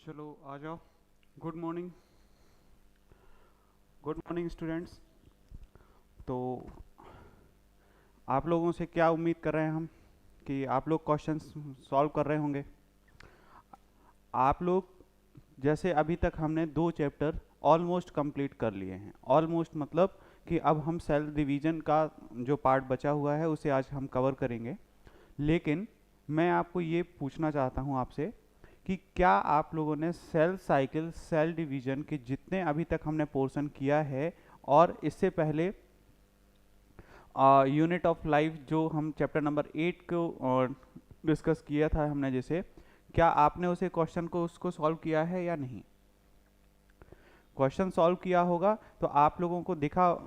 चलो आ जाओ। Good morning. Good morning students. तो आप लोगों से क्या उम्मीद कर रहे हैं हम कि आप लोग क्वेश्चंस सॉल्व कर रहे होंगे। आप लोग जैसे अभी तक हमने 2 चैप्टर ऑलमोस्ट कंप्लीट कर लिए हैं। ऑलमोस्ट मतलब कि अब हम सेल डिवीजन का जो पार्ट बचा हुआ है उसे आज हम कवर करेंगे। लेकिन मैं आपको ये पूछना चाहता हूँ आपसे कि क्या आप लोगों ने सेल साइकिल सेल डिवीजन के जितने अभी तक हमने पोर्शन किया है और इससे पहले यूनिट ऑफ लाइफ जो हम चैप्टर नंबर 8 को डिस्कस किया था हमने, जैसे क्या आपने उसे क्वेश्चन को उसको सॉल्व किया है या नहीं। क्वेश्चन सॉल्व किया होगा तो आप लोगों को दिखा,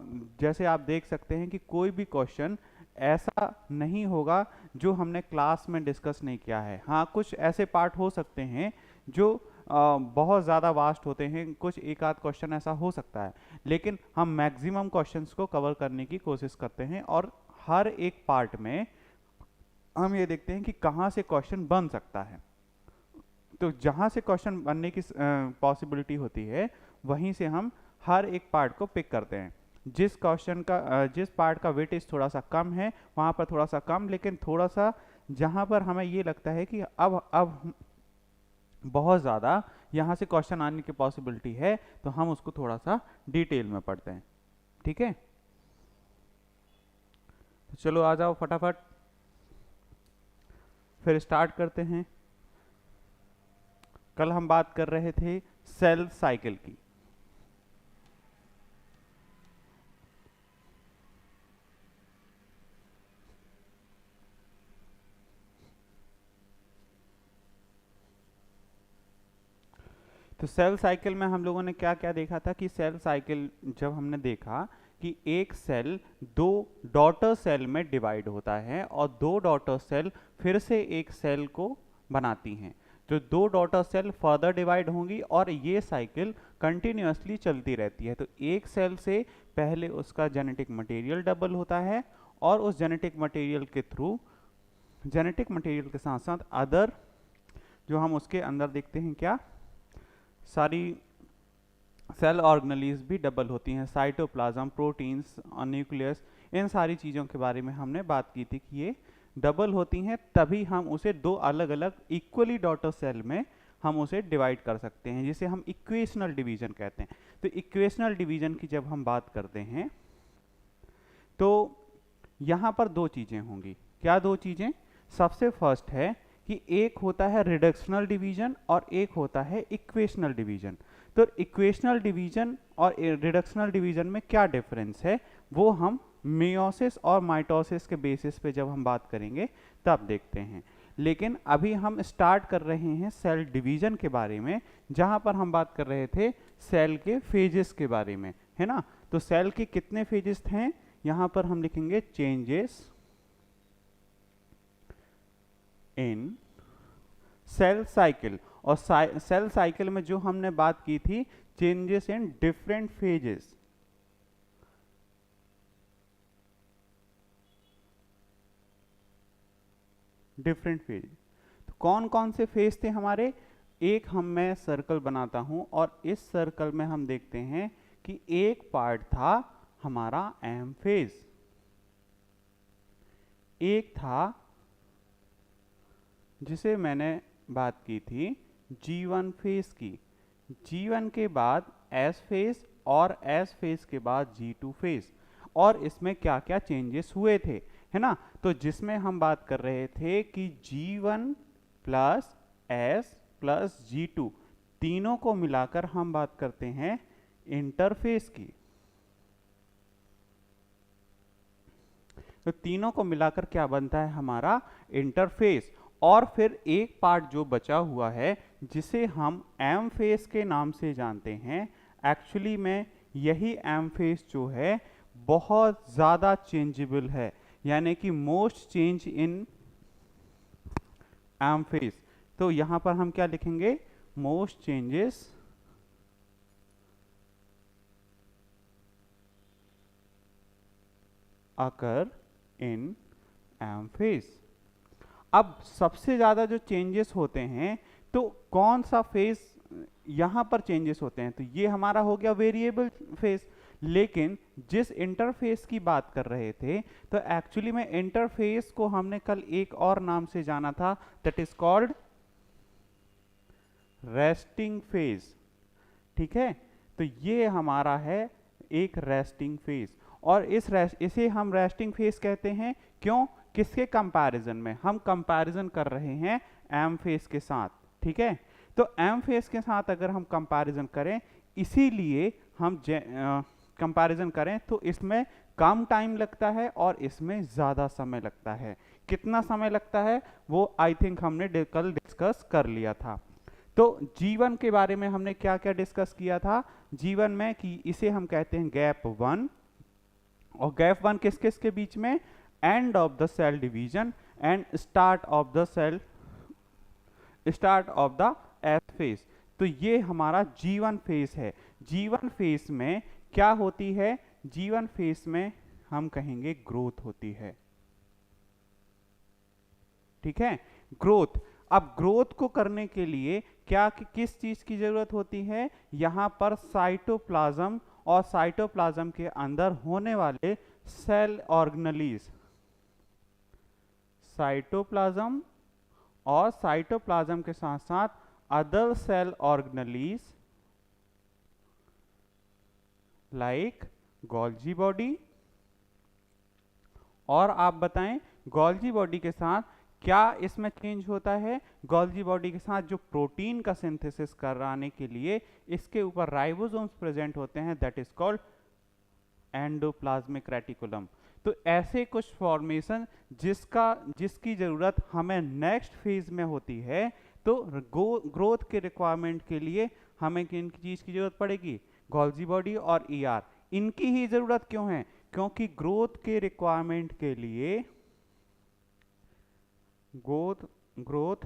जैसे आप देख सकते हैं कि कोई भी क्वेश्चन ऐसा नहीं होगा जो हमने क्लास में डिस्कस नहीं किया है। हाँ, कुछ ऐसे पार्ट हो सकते हैं जो बहुत ज़्यादा वास्ट होते हैं, कुछ एक आध क्वेश्चन ऐसा हो सकता है, लेकिन हम मैक्सिमम क्वेश्चंस को कवर करने की कोशिश करते हैं और हर एक पार्ट में हम ये देखते हैं कि कहाँ से क्वेश्चन बन सकता है। तो जहाँ से क्वेश्चन बनने की पॉसिबिलिटी होती है वहीं से हम हर एक पार्ट को पिक करते हैं। जिस क्वेश्चन का जिस पार्ट का वेटेज थोड़ा सा कम है वहाँ पर थोड़ा सा कम, लेकिन थोड़ा सा जहाँ पर हमें ये लगता है कि अब बहुत ज़्यादा यहाँ से क्वेश्चन आने की पॉसिबिलिटी है तो हम उसको थोड़ा सा डिटेल में पढ़ते हैं। ठीक है, तो चलो आ जाओ फटाफट फिर स्टार्ट करते हैं। कल हम बात कर रहे थे सेल साइकिल की। तो सेल साइकिल में हम लोगों ने क्या क्या देखा था कि सेल साइकिल जब हमने देखा कि एक सेल 2 डॉटर सेल में डिवाइड होता है और 2 डॉटर सेल फिर से एक सेल को बनाती हैं, जो 2 डॉटर सेल फर्दर डिवाइड होंगी और ये साइकिल कंटिन्यूअसली चलती रहती है। तो एक सेल से पहले उसका जेनेटिक मटेरियल डबल होता है और उस जेनेटिक मटेरियल के थ्रू, जेनेटिक मटेरियल के साथ साथ अदर जो हम उसके अंदर देखते हैं क्या, सारी सेल ऑर्गेनेलिज भी डबल होती हैं। साइटोप्लाज्म, प्रोटीन्स और न्यूक्लियस, इन सारी चीज़ों के बारे में हमने बात की थी कि ये डबल होती हैं, तभी हम उसे 2 अलग अलग इक्वली डॉटर सेल में हम उसे डिवाइड कर सकते हैं, जिसे हम इक्वेशनल डिवीजन कहते हैं। तो इक्वेशनल डिवीजन की जब हम बात करते हैं तो यहाँ पर 2 चीज़ें होंगी। क्या 2 चीज़ें? सबसे फर्स्ट है कि एक होता है रिडक्शनल डिवीजन और एक होता है इक्वेशनल डिवीजन। तो इक्वेशनल डिवीजन और रिडक्शनल डिवीजन में क्या डिफरेंस है वो हम मेयोसिस और माइटोसिस के बेसिस पे जब हम बात करेंगे तब देखते हैं। लेकिन अभी हम स्टार्ट कर रहे हैं सेल डिवीजन के बारे में, जहां पर हम बात कर रहे थे सेल के फेजेस के बारे में, है ना। तो सेल के कितने फेजेस हैं, यहां पर हम लिखेंगे चेंजेस इन सेल साइकिल। और सेल साइकिल में जो हमने बात की थी changes in different phases, different phase. तो कौन कौन से फेज थे हमारे? एक मैं सर्कल बनाता हूं और इस सर्कल में हम देखते हैं कि एक पार्ट था हमारा एम फेज, एक था जिसे मैंने बात की थी G1 फेज की, G1 के बाद S फेज और S फेज के बाद G2 फेज। और इसमें क्या क्या चेंजेस हुए थे, है ना। तो जिसमें हम बात कर रहे थे कि G1 plus S plus G2 तीनों को मिलाकर हम बात करते हैं इंटरफेस की। तो तीनों को मिलाकर क्या बनता है हमारा इंटरफेस। और फिर एक पार्ट जो बचा हुआ है जिसे हम एम फेस के नाम से जानते हैं, एक्चुअली में यही एम फेस जो है बहुत ज़्यादा चेंजेबल है, यानी कि most change in M phase. तो यहां पर हम क्या लिखेंगे? Most changes occur in M phase. अब सबसे ज़्यादा जो चेंजेस होते हैं तो कौन सा फेज यहाँ पर चेंजेस होते हैं, तो ये हमारा हो गया वेरिएबल फेस। लेकिन जिस इंटरफेस की बात कर रहे थे, तो एक्चुअली में इंटरफेस को हमने कल एक और नाम से जाना था, that is called resting phase. ठीक है, तो ये हमारा है एक रेस्टिंग फेज, और इसे हम रेस्टिंग फेज कहते हैं। क्यों? किसके कंपैरिजन में? हम कंपैरिजन कर रहे हैं एम फेज के साथ। ठीक है, तो एम फेज के साथ अगर हम कंपैरिजन करें, इसीलिए हम कंपैरिजन करें तो इसमें कम टाइम लगता है और इसमें ज़्यादा समय लगता है। कितना समय लगता है वो आई थिंक हमने कल डिस्कस कर लिया था। तो जीवन के बारे में हमने क्या क्या डिस्कस किया था जीवन में, कि इसे हम कहते हैं गैप 1, और गैप 1 किस किस के बीच में? End of the cell division and start of the S phase. तो ये हमारा जीवन फेज है। जीवन फेज में क्या होती है? जीवन फेज में हम कहेंगे ग्रोथ होती है। ठीक है, ग्रोथ। अब ग्रोथ को करने के लिए क्या किस चीज की जरूरत होती है? यहां पर साइटोप्लाज्म, और साइटोप्लाज्म के अंदर होने वाले सेल ऑर्गेनेलीज, साइटोप्लाज्म और साइटोप्लाज्म के साथ साथ other cell organelles like Golgi body. और आप बताएं गोल्जी बॉडी के साथ क्या इसमें चेंज होता है? गोल्जी बॉडी के साथ जो प्रोटीन का सिंथेसिस कराने के लिए इसके ऊपर राइबोसोम्स प्रेजेंट होते हैं, that is called endoplasmic reticulum. तो ऐसे कुछ फॉर्मेशन जिसकी जरूरत हमें नेक्स्ट फेज में होती है। तो ग्रोथ के रिक्वायरमेंट के लिए हमें किन चीज की जरूरत पड़ेगी? गोल्जी बॉडी और ईआर। इनकी ही जरूरत क्यों है? क्योंकि ग्रोथ के रिक्वायरमेंट के लिए ग्रोथ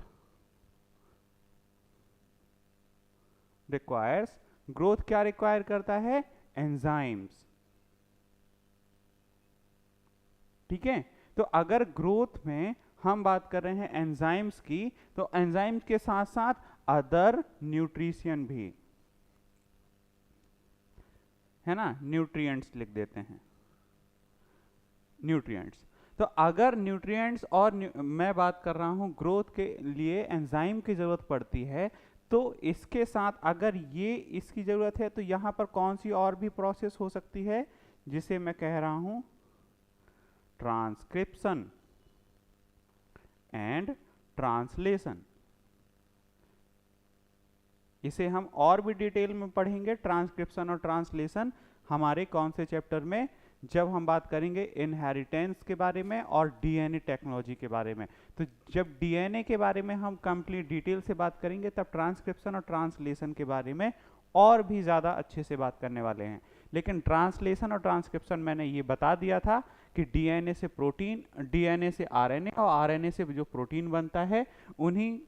रिक्वायर्स, ग्रोथ क्या रिक्वायर करता है? एंजाइम्स। ठीक है, तो अगर ग्रोथ में हम बात कर रहे हैं एंजाइम्स की, तो एंजाइम्स के साथ साथ अदर न्यूट्रिशन भी है ना, न्यूट्रिएंट्स लिख देते हैं, न्यूट्रिएंट्स। तो अगर न्यूट्रिएंट्स और मैं बात कर रहा हूं ग्रोथ के लिए एंजाइम की जरूरत पड़ती है, तो इसके साथ अगर ये इसकी जरूरत है, तो यहां पर कौन सी और भी प्रोसेस हो सकती है, जिसे मैं कह रहा हूं ट्रांसक्रिप्शन एंड ट्रांसलेशन। इसे हम और भी डिटेल में पढ़ेंगे, ट्रांसक्रिप्शन और ट्रांसलेशन, हमारे कौन से चैप्टर में? जब हम बात करेंगे इनहेरिटेंस के बारे में और डीएनए टेक्नोलॉजी के बारे में। तो जब डीएनए के बारे में हम कंप्लीट डिटेल से बात करेंगे, तब ट्रांसक्रिप्शन और ट्रांसलेशन के बारे में और भी ज़्यादा अच्छे से बात करने वाले हैं। लेकिन ट्रांसलेशन और ट्रांसक्रिप्शन मैंने ये बता दिया था कि डीएनए से प्रोटीन, डीएनए से आरएनए, और आरएनए से जो प्रोटीन बनता है, उन्हीं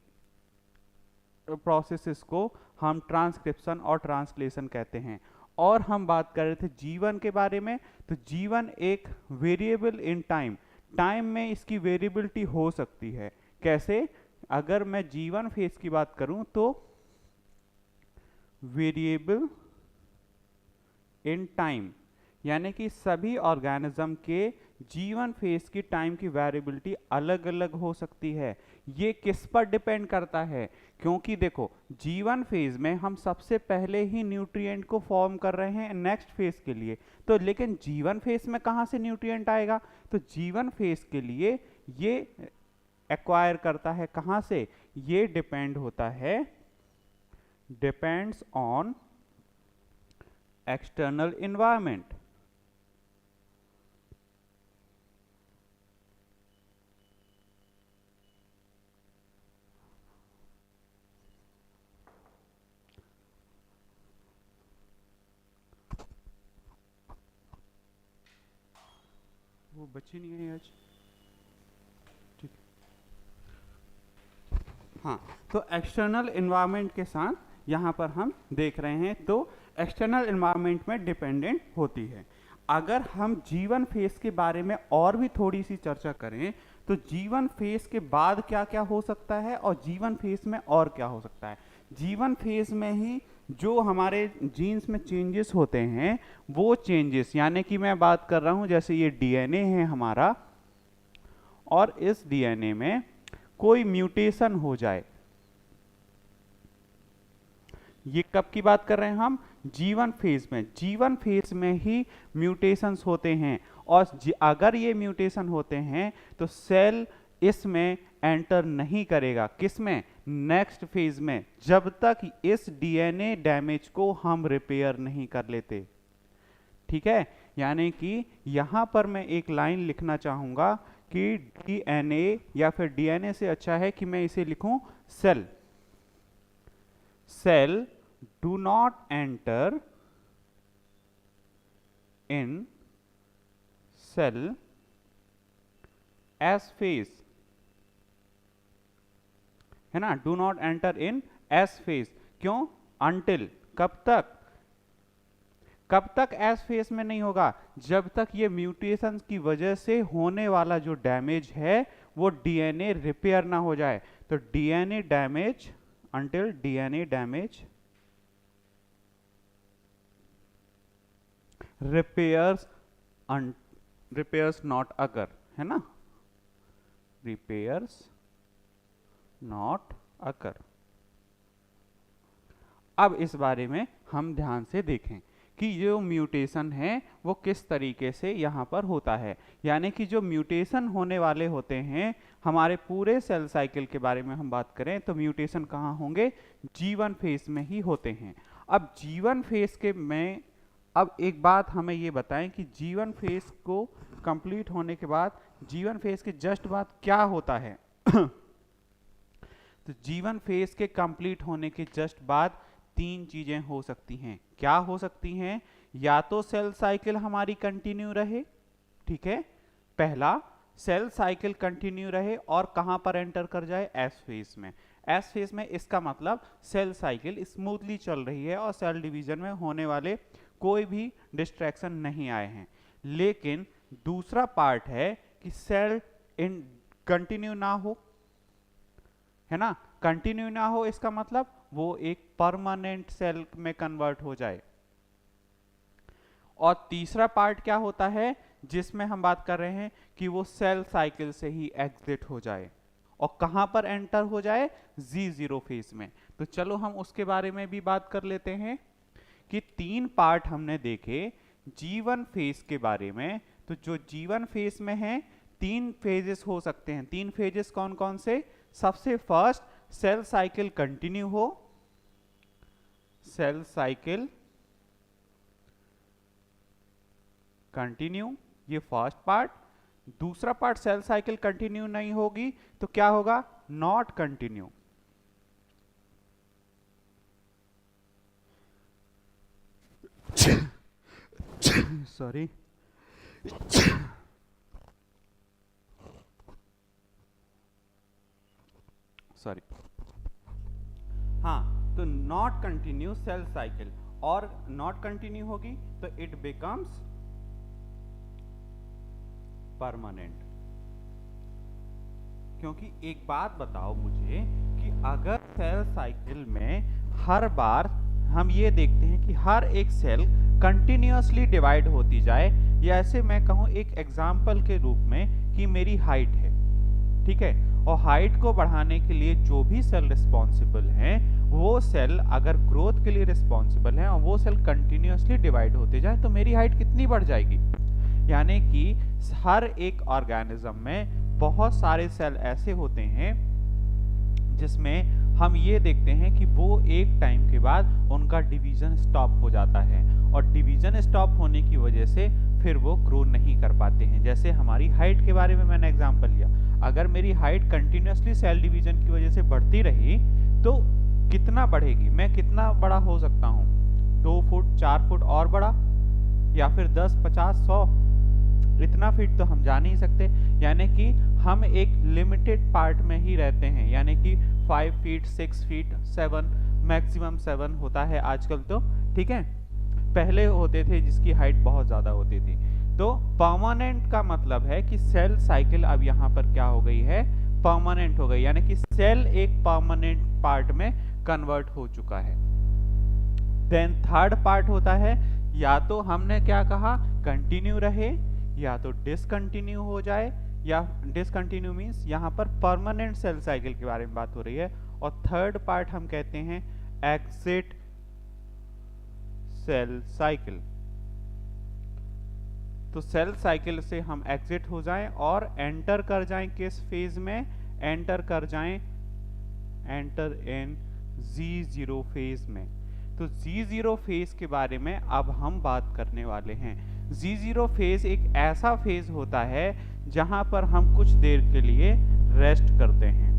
प्रोसेसेस को हम ट्रांसक्रिप्शन और ट्रांसलेशन कहते हैं। और हम बात कर रहे थे जीवन के बारे में, तो जीवन एक वेरिएबल इन टाइम, टाइम में इसकी वेरिएबिलिटी हो सकती है। कैसे? अगर मैं जीवन फेज की बात करूं तो वेरिएबल इन टाइम, यानी कि सभी ऑर्गेनिज्म के जीवन फेज की टाइम की वेरिएबिलिटी अलग अलग हो सकती है। ये किस पर डिपेंड करता है? क्योंकि देखो जीवन फेज में हम सबसे पहले ही न्यूट्रिएंट को फॉर्म कर रहे हैं नेक्स्ट फेज के लिए, तो लेकिन जीवन फेज में कहाँ से न्यूट्रिएंट आएगा? तो जीवन फेज के लिए ये एक्वायर करता है कहाँ से? ये डिपेंड होता है, डिपेंड्स ऑन एक्सटर्नल एनवायरनमेंट। वो बच्ची नहीं है आज, ठीक। हाँ, तो एक्सटर्नल एनवायरनमेंट के साथ यहाँ पर हम देख रहे हैं, तो एक्सटर्नल एनवायरनमेंट में डिपेंडेंट होती है। अगर हम जीवन फेज के बारे में और भी थोड़ी सी चर्चा करें, तो जीवन फेज के बाद क्या क्या हो सकता है और जीवन फेज में और क्या हो सकता है। जीवन फेज में ही जो हमारे जीन्स में चेंजेस होते हैं वो चेंजेस, यानी कि मैं बात कर रहा हूं जैसे ये डीएनए है हमारा, और इस डीएनए में कोई म्यूटेशन हो जाए, ये कब की बात कर रहे हैं हम? जीवन फेज में। जीवन फेज में ही म्यूटेशंस होते हैं, और अगर ये म्यूटेशन होते हैं तो सेल इसमें एंटर नहीं करेगा। किसमें? नेक्स्ट फेज में, जब तक इस डीएनए डैमेज को हम रिपेयर नहीं कर लेते। ठीक है, यानी कि यहां पर मैं एक लाइन लिखना चाहूंगा कि डीएनए, या फिर डीएनए से अच्छा है कि मैं इसे लिखूं cell. Cell do not enter in cell S phase, है ना? Do not enter in S phase। क्यों? Until, कब तक? कब तक S phase में नहीं होगा? जब तक ये म्यूटेशन की वजह से होने वाला जो डैमेज है वो डीएनए रिपेयर ना हो जाए। तो DNA damage, until DNA damage repairs not occur, है ना? repairs not occur। अब इस बारे में हम ध्यान से देखें कि जो म्यूटेशन है वो किस तरीके से यहाँ पर होता है। यानी कि जो म्यूटेशन होने वाले होते हैं, हमारे पूरे सेल साइकिल के बारे में हम बात करें तो म्यूटेशन कहाँ होंगे? जीवन फेज में ही होते हैं। अब जीवन फेज के में अब एक बात हमें ये बताएं कि जीवन फेज को कंप्लीट होने के बाद, जीवन फेज के जस्ट बाद क्या होता है? तो जीवन फेज के कंप्लीट होने के जस्ट बाद तीन चीजें हो सकती हैं। क्या हो सकती हैं? या तो सेल साइकिल हमारी कंटिन्यू रहे, ठीक है, पहला सेल साइकिल कंटिन्यू रहे और कहां पर एंटर कर जाए? एस फेज में। एस फेज में इसका मतलब सेल साइकिल स्मूथली चल रही है और सेल डिवीजन में होने वाले कोई भी डिस्ट्रैक्शन नहीं आए हैं। लेकिन दूसरा पार्ट है कि सेल इन कंटिन्यू ना हो, है ना? कंटिन्यू ना हो इसका मतलब वो एक परमानेंट सेल में कन्वर्ट हो जाए। और तीसरा पार्ट क्या होता है जिसमें हम बात कर रहे हैं कि वो सेल साइकिल से ही एग्जिट हो जाए और कहां पर एंटर हो जाए? G0 फेज में। तो चलो हम उसके बारे में भी बात कर लेते हैं कि तीन पार्ट हमने देखे जीवन फेज के बारे में। तो जो जीवन फेज में है तीन फेजेस हो सकते हैं। तीन फेजेस कौन कौन से? सबसे फर्स्ट, सेल साइकिल कंटिन्यू हो, सेल साइकिल कंटिन्यू, ये फर्स्ट पार्ट। दूसरा पार्ट, सेल साइकिल कंटिन्यू नहीं होगी तो क्या होगा? Not continue. Sorry, sorry. हाँ, तो नॉट कंटिन्यू सेल साइकिल, और नॉट कंटिन्यू होगी तो इट बिकम्स परमानेंट। क्योंकि एक बात बताओ मुझे कि अगर सेल साइकिल में हर बार हम ये देखते हैं कि हर एक सेल कंटिन्यूअसली डिवाइड होती जाए, या ऐसे मैं कहूं एक एग्जाम्पल के रूप में कि मेरी हाइट है, ठीक है, और हाइट को बढ़ाने के लिए जो भी सेल रिस्पॉन्सिबल हैं वो सेल अगर ग्रोथ के लिए रिस्पॉन्सिबल हैं और वो सेल कंटिन्यूअसली डिवाइड होते जाए तो मेरी हाइट कितनी बढ़ जाएगी? यानी कि हर एक ऑर्गेनिज्म में बहुत सारे सेल ऐसे होते हैं जिसमें हम ये देखते हैं कि वो एक टाइम के बाद उनका डिवीजन स्टॉप हो जाता है, और डिवीजन स्टॉप होने की वजह से फिर वो ग्रो नहीं कर पाते हैं। जैसे हमारी हाइट के बारे में मैंने एग्जांपल लिया, अगर मेरी हाइट कंटिन्यूअसली सेल डिवीजन की वजह से बढ़ती रही तो कितना बढ़ेगी? मैं कितना बड़ा हो सकता हूँ? 2 फुट, 4 फुट और बड़ा, या फिर 10, 50, 100? इतना फीट तो हम जा नहीं सकते। यानी कि हम एक लिमिटेड पार्ट में ही रहते हैं, यानी कि 5 फीट, 6 फीट, 7, मैक्सिमम 7 होता है आजकल तो, ठीक है। पहले होते थे जिसकी हाइट बहुत ज्यादा होती थी। तो परमानेंट का मतलब है कि सेल साइकिल अब यहाँ पर क्या हो गई है? परमानेंट हो गई, यानी कि सेल एक परमानेंट पार्ट में कन्वर्ट हो चुका है। देन थर्ड पार्ट होता है, या तो हमने क्या कहा कंटिन्यू रहे या तो डिसकंटिन्यू हो जाए, या डिसकंटिन्यू मीन्स यहाँ पर परमानेंट सेल साइकिल के बारे में बात हो रही है। और थर्ड पार्ट हम कहते हैं एग्जिट सेल साइकिल। तो सेल साइकिल से हम एग्जिट हो जाएं और एंटर कर जाएं किस फेज में, एंटर कर जाएं, एंटर इन Z0 फेज में। तो Z0 फेज के बारे में अब हम बात करने वाले हैं। Z0 फेज एक ऐसा फेज होता है जहां पर हम कुछ देर के लिए रेस्ट करते हैं।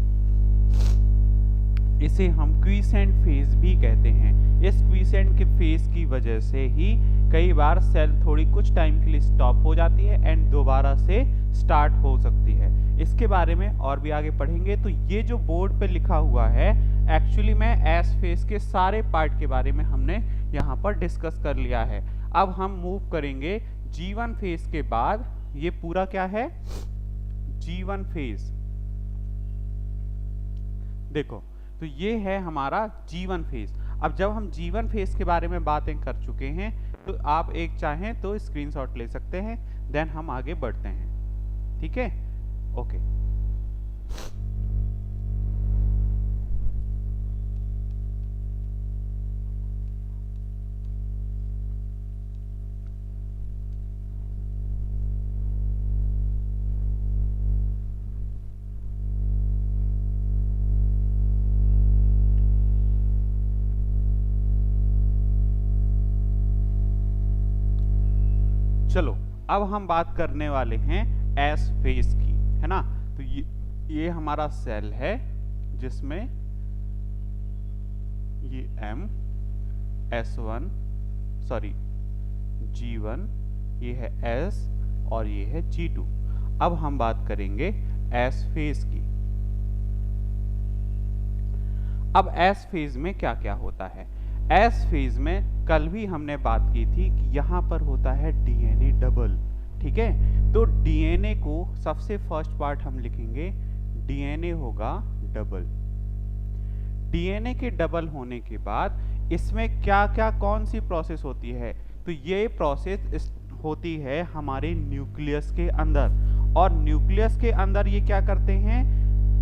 इसे हम क्वीसेंट फेज भी कहते हैं। इस क्वीसेंट के फेज की वजह से ही कई बार सेल थोड़ी कुछ टाइम के लिए स्टॉप हो जाती है एंड दोबारा से स्टार्ट हो सकती है। इसके बारे में और भी आगे पढ़ेंगे। तो ये जो बोर्ड पे लिखा हुआ है एक्चुअली में एस फेज के सारे पार्ट के बारे में हमने यहाँ पर डिस्कस कर लिया है। अब हम मूव करेंगे G1 फेज के बाद। ये पूरा क्या है, G1 फेज। देखो तो ये है हमारा G1 फेज। अब जब हम G1 फेज के बारे में बातें कर चुके हैं तो आप एक चाहें तो स्क्रीनशॉट ले सकते हैं, देन हम आगे बढ़ते हैं। ठीक है, ओके। चलो अब हम बात करने वाले हैं एस फेज की, है ना। तो ये हमारा सेल है जिसमें ये G1, ये है S और ये है G2। अब हम बात करेंगे एस फेज की। अब एस फेज में क्या क्या होता है। एस फेज में कल भी हमने बात की थी कि यहाँ पर होता है डीएनए डबल। ठीक है, तो डीएनए को सबसे फर्स्ट पार्ट हम लिखेंगे, डीएनए होगा डबल। डीएनए के डबल होने के बाद इसमें क्या क्या कौन सी प्रोसेस होती है, तो ये प्रोसेस होती है हमारे न्यूक्लियस के अंदर। और न्यूक्लियस के अंदर ये क्या करते हैं,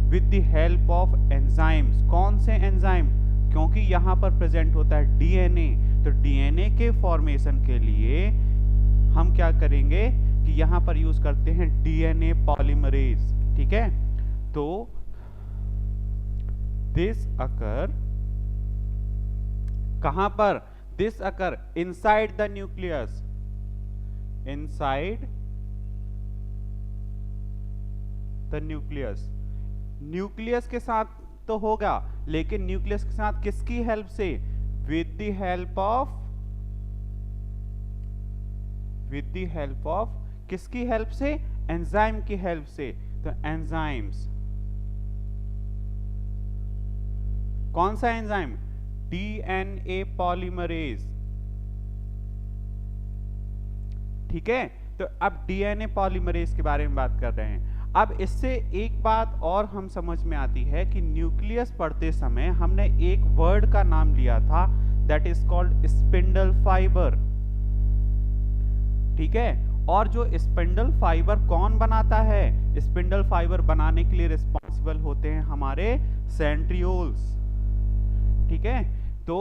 with the help of enzymes. कौन से एंजाइम, क्योंकि यहाँ पर प्रेजेंट होता है डीएनए, तो डीएनए के फॉर्मेशन के लिए हम क्या करेंगे कि यहाँ पर यूज करते हैं डीएनए पॉलीमरेज। ठीक है, तो दिस अकर कहां पर, this occur inside the nucleus, inside the nucleus. Nucleus के साथ तो होगा, लेकिन न्यूक्लियस के साथ किसकी हेल्प से, with the help of, with the help of, किसकी हेल्प से, एंजाइम की हेल्प से। तो एंजाइम्स, कौन सा एंजाइम, डीएनए पॉलीमरेज। ठीक है, तो अब डीएनए पॉलीमरेज के बारे में बात कर रहे हैं। अब इससे एक बात और हम समझ में आती है कि न्यूक्लियस पढ़ते समय हमने एक वर्ड का नाम लिया था, that is called spindle fibre. ठीक है, और जो स्पिंडल फाइबर कौन बनाता है, स्पिंडल फाइबर बनाने के लिए रिस्पॉन्सिबल होते हैं हमारे सेंट्रियोल्स। ठीक है, तो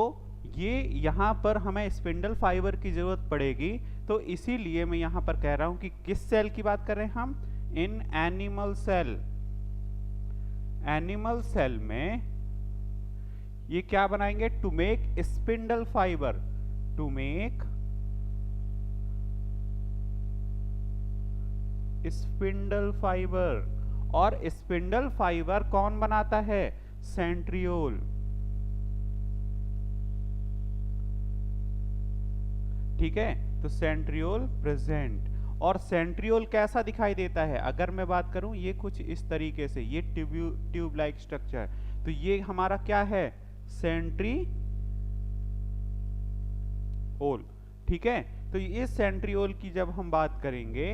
ये यहाँ पर हमें स्पिंडल फाइबर की जरूरत पड़ेगी। तो इसीलिए मैं यहाँ पर कह रहा हूं कि किस सेल की बात कर रहे हैं हम, in animal cell. Animal cell में ये क्या बनाएंगे, to make spindle fibre, to make spindle fibre. और स्पिंडल फाइबर कौन बनाता है, सेंट्रियोल। ठीक है, तो सेंट्रियोल प्रेजेंट। और सेंट्रियोल कैसा दिखाई देता है, अगर मैं बात करूं ये कुछ इस तरीके से, ये ट्यूब लाइक स्ट्रक्चर। तो ये हमारा क्या है, सेंट्रियोल। ठीक है, तो ये सेंट्रियोल की जब हम बात करेंगे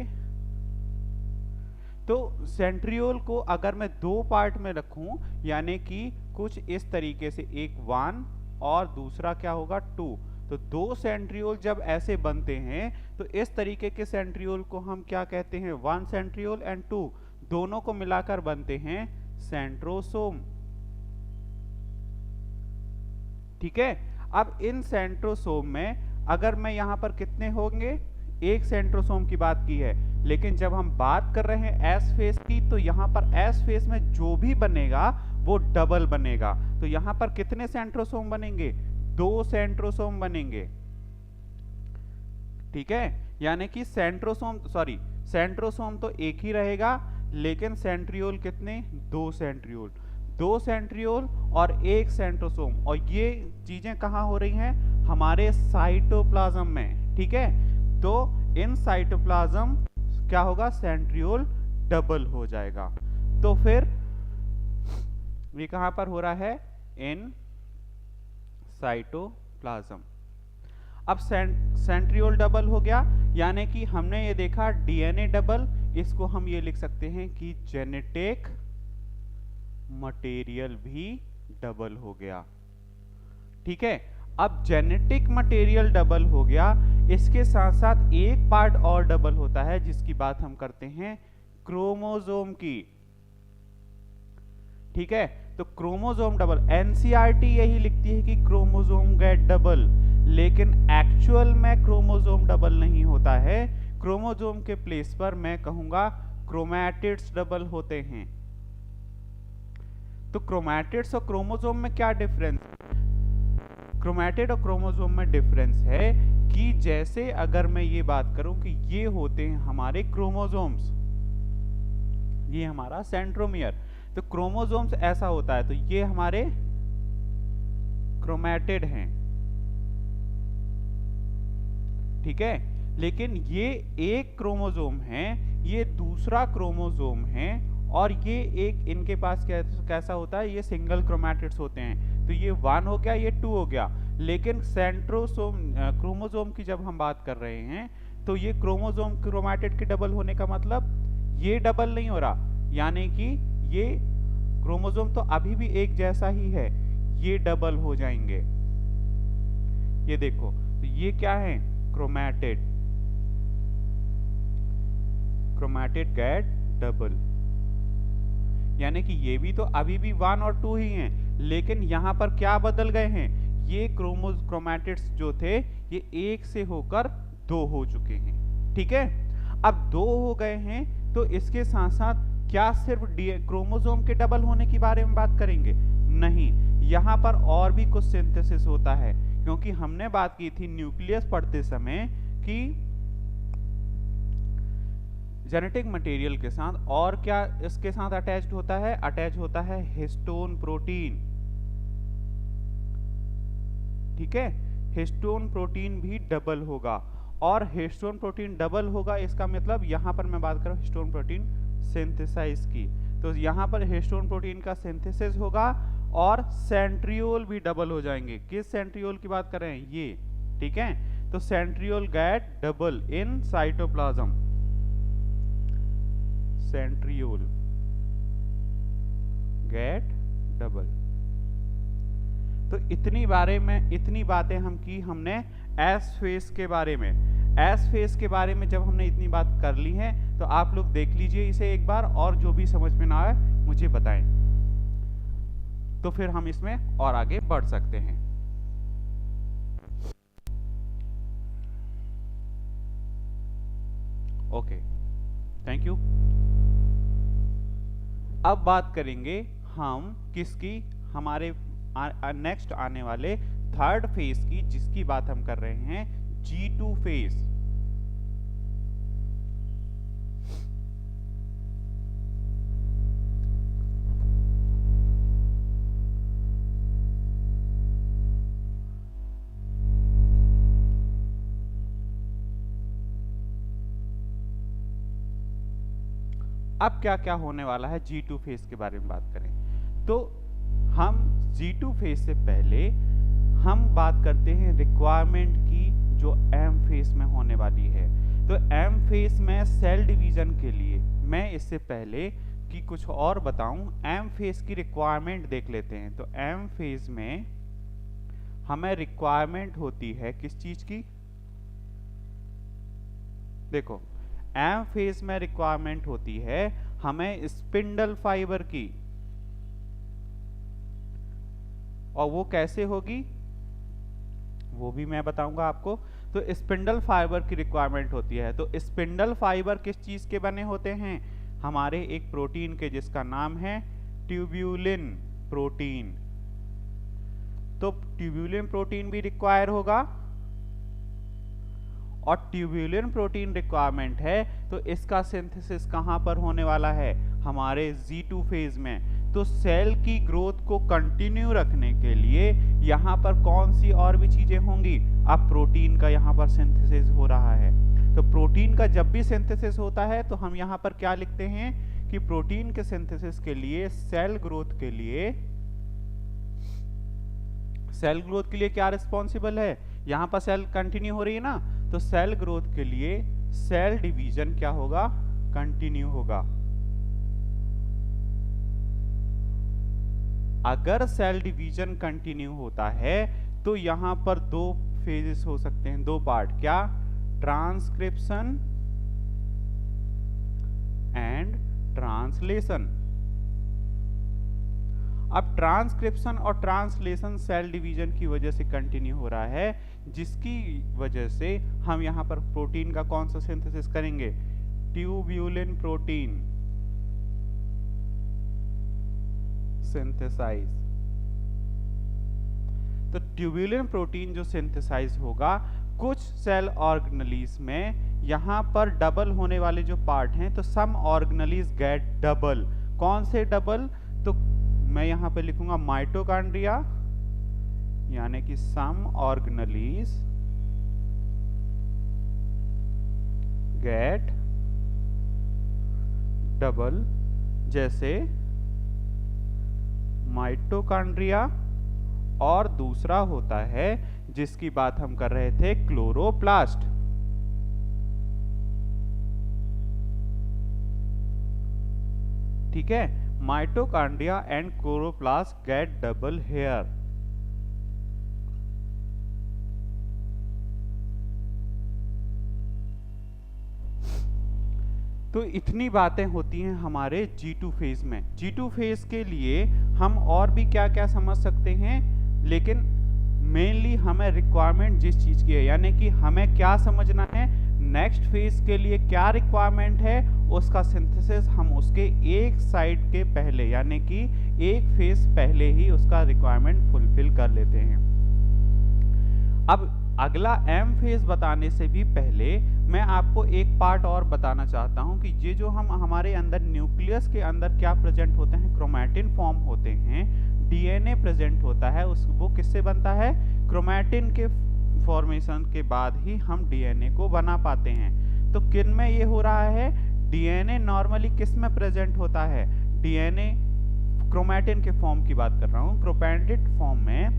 तो सेंट्रियोल को अगर मैं दो पार्ट में रखूं, यानी कि कुछ इस तरीके से, एक 1 और दूसरा क्या होगा 2, तो दो सेंट्रियोल जब ऐसे बनते हैं तो इस तरीके के सेंट्रियोल को हम क्या कहते हैं, वन सेंट्रियोल एंड टू, दोनों को मिलाकर बनते हैं सेंट्रोसोम। ठीक है, अब इन सेंट्रोसोम में अगर मैं यहां पर कितने होंगे, एक सेंट्रोसोम की बात की है, लेकिन जब हम बात कर रहे हैं एस फेस की तो यहां पर एस फेस में जो भी बनेगा वो डबल बनेगा। तो यहां पर कितने सेंट्रोसोम बनेंगे, दो सेंट्रोसोम बनेंगे। ठीक है, यानी कि सेंट्रोसोम तो एक ही रहेगा, लेकिन सेंट्रियोल कितने, दो सेंट्रियोल, दो सेंट्रियोल और एक सेंट्रोसोम, और ये चीजें कहाँ हो रही हैं, हमारे साइटोप्लाज्म में। ठीक है, तो इन साइटोप्लाज्म क्या होगा, सेंट्रियोल डबल हो जाएगा। तो फिर ये कहां पर हो रहा है, इन साइटोप्लाज्म। अब सेंट्रियोल डबल हो गया, यानी कि हमने ये देखा डीएनए डबल, इसको हम ये लिख सकते हैं कि जेनेटिक मटेरियल भी डबल हो गया। ठीक है, अब जेनेटिक मटेरियल डबल हो गया, इसके साथ साथ एक पार्ट और डबल होता है जिसकी बात हम करते हैं क्रोमोसोम की। ठीक है, तो क्रोमोसोम डबल, एनसीईआरटी यही लिखती है कि क्रोमोसोम गेट डबल, लेकिन एक्चुअल में क्रोमोसोम डबल नहीं होता है। क्रोमोसोम के प्लेस पर मैं कहूंगा क्रोमैटिड्स डबल होते हैं। तो क्रोमैटिड्स और क्रोमोसोम में क्या डिफरेंस, क्रोमैटिड और क्रोमोसोम में डिफरेंस है कि जैसे अगर मैं ये बात करूं कि ये होते हैं हमारे क्रोमोसोम्स, ये हमारा सेंट्रोमियर, तो क्रोमोसोम्स ऐसा होता है, तो ये हमारे क्रोमैटिड हैं। ठीक है, लेकिन ये एक क्रोमोसोम है, ये दूसरा क्रोमोसोम है, और ये एक इनके पास कैसा होता है, ये सिंगल क्रोमैटिड्स होते हैं। तो ये 1 हो गया, ये 2 हो गया, लेकिन सेंट्रोसोम क्रोमोसोम की जब हम बात कर रहे हैं तो ये क्रोमोसोम क्रोमैटिड के डबल होने का मतलब ये डबल नहीं हो रहा, यानी कि ये क्रोमोसोम तो अभी भी एक जैसा ही है, ये डबल हो जाएंगे। ये देखो, तो ये क्या है, क्रोमैटिड, क्रोमैटिड गेट डबल, यानी कि ये भी तो अभी भी 1 और 2 ही हैं, लेकिन यहां पर क्या बदल गए हैं, ये क्रोमैटिड्स जो थे ये 1 से होकर 2 हो चुके हैं। ठीक है, अब 2 हो गए हैं, तो इसके साथ साथ क्या सिर्फ क्रोमोसोम के डबल होने के बारे में बात करेंगे, नहीं, यहां पर और भी कुछ सिंथेसिस होता है, क्योंकि हमने बात की थी न्यूक्लियस पढ़ते समय कि जेनेटिक मटेरियल के साथ और क्या इसके साथ अटैच्ड होता है, अटैच होता है हिस्टोन प्रोटीन। ठीक है, हिस्टोन प्रोटीन भी डबल होगा, और हिस्टोन प्रोटीन डबल होगा इसका मतलब यहां पर मैं बात कर रहा हूं हिस्टोन प्रोटीन सिंथेसाइज की, तो यहां पर हिस्टोन प्रोटीन का सिंथेसिस होगा, और सेंट्रियोल भी डबल हो जाएंगे। किस सेंट्रियोल की बात कर रहे हैं, ये। ठीक है, तो centriole get double in cytoplasm, centriole get double. तो इतनी बातें हम की हमने एस फेस के बारे में। एस फेस के बारे में जब हमने इतनी बात कर ली है तो आप लोग देख लीजिए इसे एक बार, और जो भी समझ में ना आए मुझे बताएं, तो फिर हम इसमें और आगे बढ़ सकते हैं। Okay, thank you. अब बात करेंगे हम किसकी, हमारे नेक्स्ट आने वाले थर्ड फेज की, जिसकी बात हम कर रहे हैं G2 फेज। अब क्या क्या होने वाला है G2 फेज के बारे में बात करें तो हम G2 फेज से पहले हम बात करते हैं रिक्वायरमेंट की, जो M फेज में होने वाली है। तो M फेज में सेल डिवीजन के लिए, मैं इससे पहले कि कुछ और बताऊं, M फेज की रिक्वायरमेंट देख लेते हैं। तो M फेज में हमें रिक्वायरमेंट होती है किस चीज की? देखो, एम फेज में रिक्वायरमेंट होती है हमें स्पिंडल फाइबर की, और वो कैसे होगी वो भी मैं बताऊंगा आपको। तो स्पिंडल फाइबर की रिक्वायरमेंट होती है। तो स्पिंडल फाइबर किस चीज के बने होते हैं? हमारे एक प्रोटीन के, जिसका नाम है ट्यूब्यूलिन प्रोटीन। तो ट्यूब्यूलिन प्रोटीन भी रिक्वायर होगा, और ट्यूब्यूलिन प्रोटीन रिक्वायरमेंट है तो इसका सिंथेसिस कहां पर होने वाला है? हमारे G2 फेज में। तो सेल की ग्रोथ को कंटिन्यू रखने के लिए यहां पर कौन सी और भी चीजें होंगी? अब प्रोटीन का यहां पर सिंथेसिस हो रहा है। तो प्रोटीन का जब भी सिंथेसिस होता है तो हम यहां पर क्या लिखते हैं कि प्रोटीन के सिंथेसिस के लिए, सेल ग्रोथ के लिए, सेल ग्रोथ के लिए क्या रिस्पॉन्सिबल है? यहां पर सेल कंटिन्यू हो रही है ना, तो सेल ग्रोथ के लिए सेल डिवीजन क्या होगा? कंटिन्यू होगा। अगर सेल डिवीजन कंटिन्यू होता है तो यहां पर दो फेजेस हो सकते हैं, दो पार्ट। क्या? Transcription and translation. अब ट्रांसक्रिप्शन और ट्रांसलेशन सेल डिवीजन की वजह से कंटिन्यू हो रहा है, जिसकी वजह से हम यहां पर प्रोटीन का कौन सा सिंथेसिस करेंगे? Tubulin protein synthesise. तो ट्यूब्यूलिन प्रोटीन जो सिंथेसाइज होगा, कुछ सेल ऑर्गेनेलीज में यहां पर डबल होने वाले जो पार्ट हैं, तो सम ऑर्गेनेलीज गेट डबल। कौन से डबल? तो मैं यहां पे लिखूंगा माइटोकॉन्ड्रिया, यानी कि सम ऑर्गेनेलीज गेट डबल, जैसे माइटोकॉन्ड्रिया, और दूसरा होता है जिसकी बात हम कर रहे थे, क्लोरोप्लास्ट। ठीक है, mitochondria and chloroplast get double here. तो इतनी बातें होती हैं हमारे G2 फेज में। G2 फेज के लिए हम और भी क्या क्या समझ सकते हैं, लेकिन मेनली हमें रिक्वायरमेंट जिस चीज की है, यानी कि हमें क्या समझना है, नेक्स्ट फेज के लिए क्या रिक्वायरमेंट है, उसका सिंथेसिस हम उसके एक साइड के पहले, यानी कि एक फेज पहले ही उसका रिक्वायरमेंट फुलफिल कर लेते हैं। अब अगला एम फेज बताने से भी पहले मैं आपको एक पार्ट और बताना चाहता हूं कि ये जो हम हमारे अंदर न्यूक्लियस के अंदर क्या प्रेजेंट होते हैं, क्रोमैटिन फॉर्म होते हैं, डीएनए प्रेजेंट होता है, वो किससे बनता है? क्रोमैटिन के फॉर्मेशन के बाद ही हम डीएनए को बना पाते हैं। तो किन में ये हो रहा है? डीएनए नॉर्मली किस में प्रेजेंट होता है? डीएनए क्रोमैटिन के फॉर्म की बात कर रहा हूँ। क्रोमैटिन फॉर्म में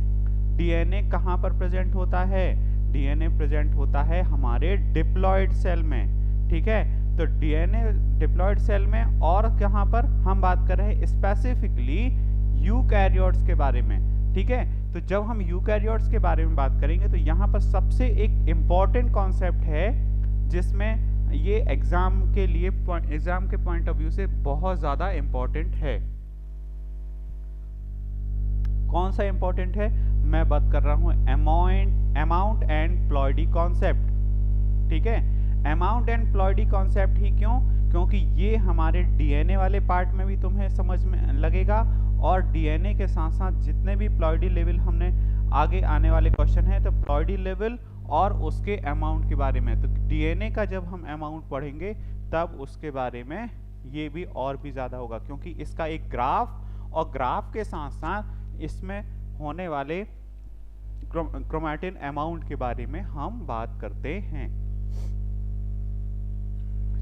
डीएनए कहाँ पर प्रेजेंट होता है? डीएनए प्रेजेंट होता है हमारे डिप्लॉयड सेल में। ठीक है, तो डीएनए डिप्लॉयड सेल में, और कहाँ पर हम बात कर रहे हैं स्पेसिफिकली यूकैरियोट्स के बारे में। ठीक है, तो जब हम यूकैरियोट्स के बारे में बात करेंगे तो यहाँ पर सबसे एक इम्पॉर्टेंट कॉन्सेप्ट है जिसमें ये एग्जाम के लिए, एग्जाम के पॉइंट ऑफ व्यू से बहुत ज्यादा इम्पॉर्टेंट है। कौन सा इंपॉर्टेंट है? मैं बात कर रहा हूं अमाउंट एंड प्लॉइडी कॉन्सेप्ट। ठीक है, अमाउंट एंड प्लॉइडी कॉन्सेप्ट ही क्यों? क्योंकि ये हमारे डीएनए वाले पार्ट में भी तुम्हें समझ में लगेगा, और डीएनए के साथ साथ जितने भी प्लॉइडी लेवल हमने आगे आने वाले क्वेश्चन है, तो प्लॉइडी लेवल और उसके अमाउंट के बारे में, तो डीएनए का जब हम अमाउंट पढ़ेंगे तब उसके बारे में ये भी और भी ज्यादा होगा, क्योंकि इसका एक ग्राफ, और ग्राफ के साथ साथ इसमें होने वाले क्रोमैटिन अमाउंट के बारे में हम बात करते हैं।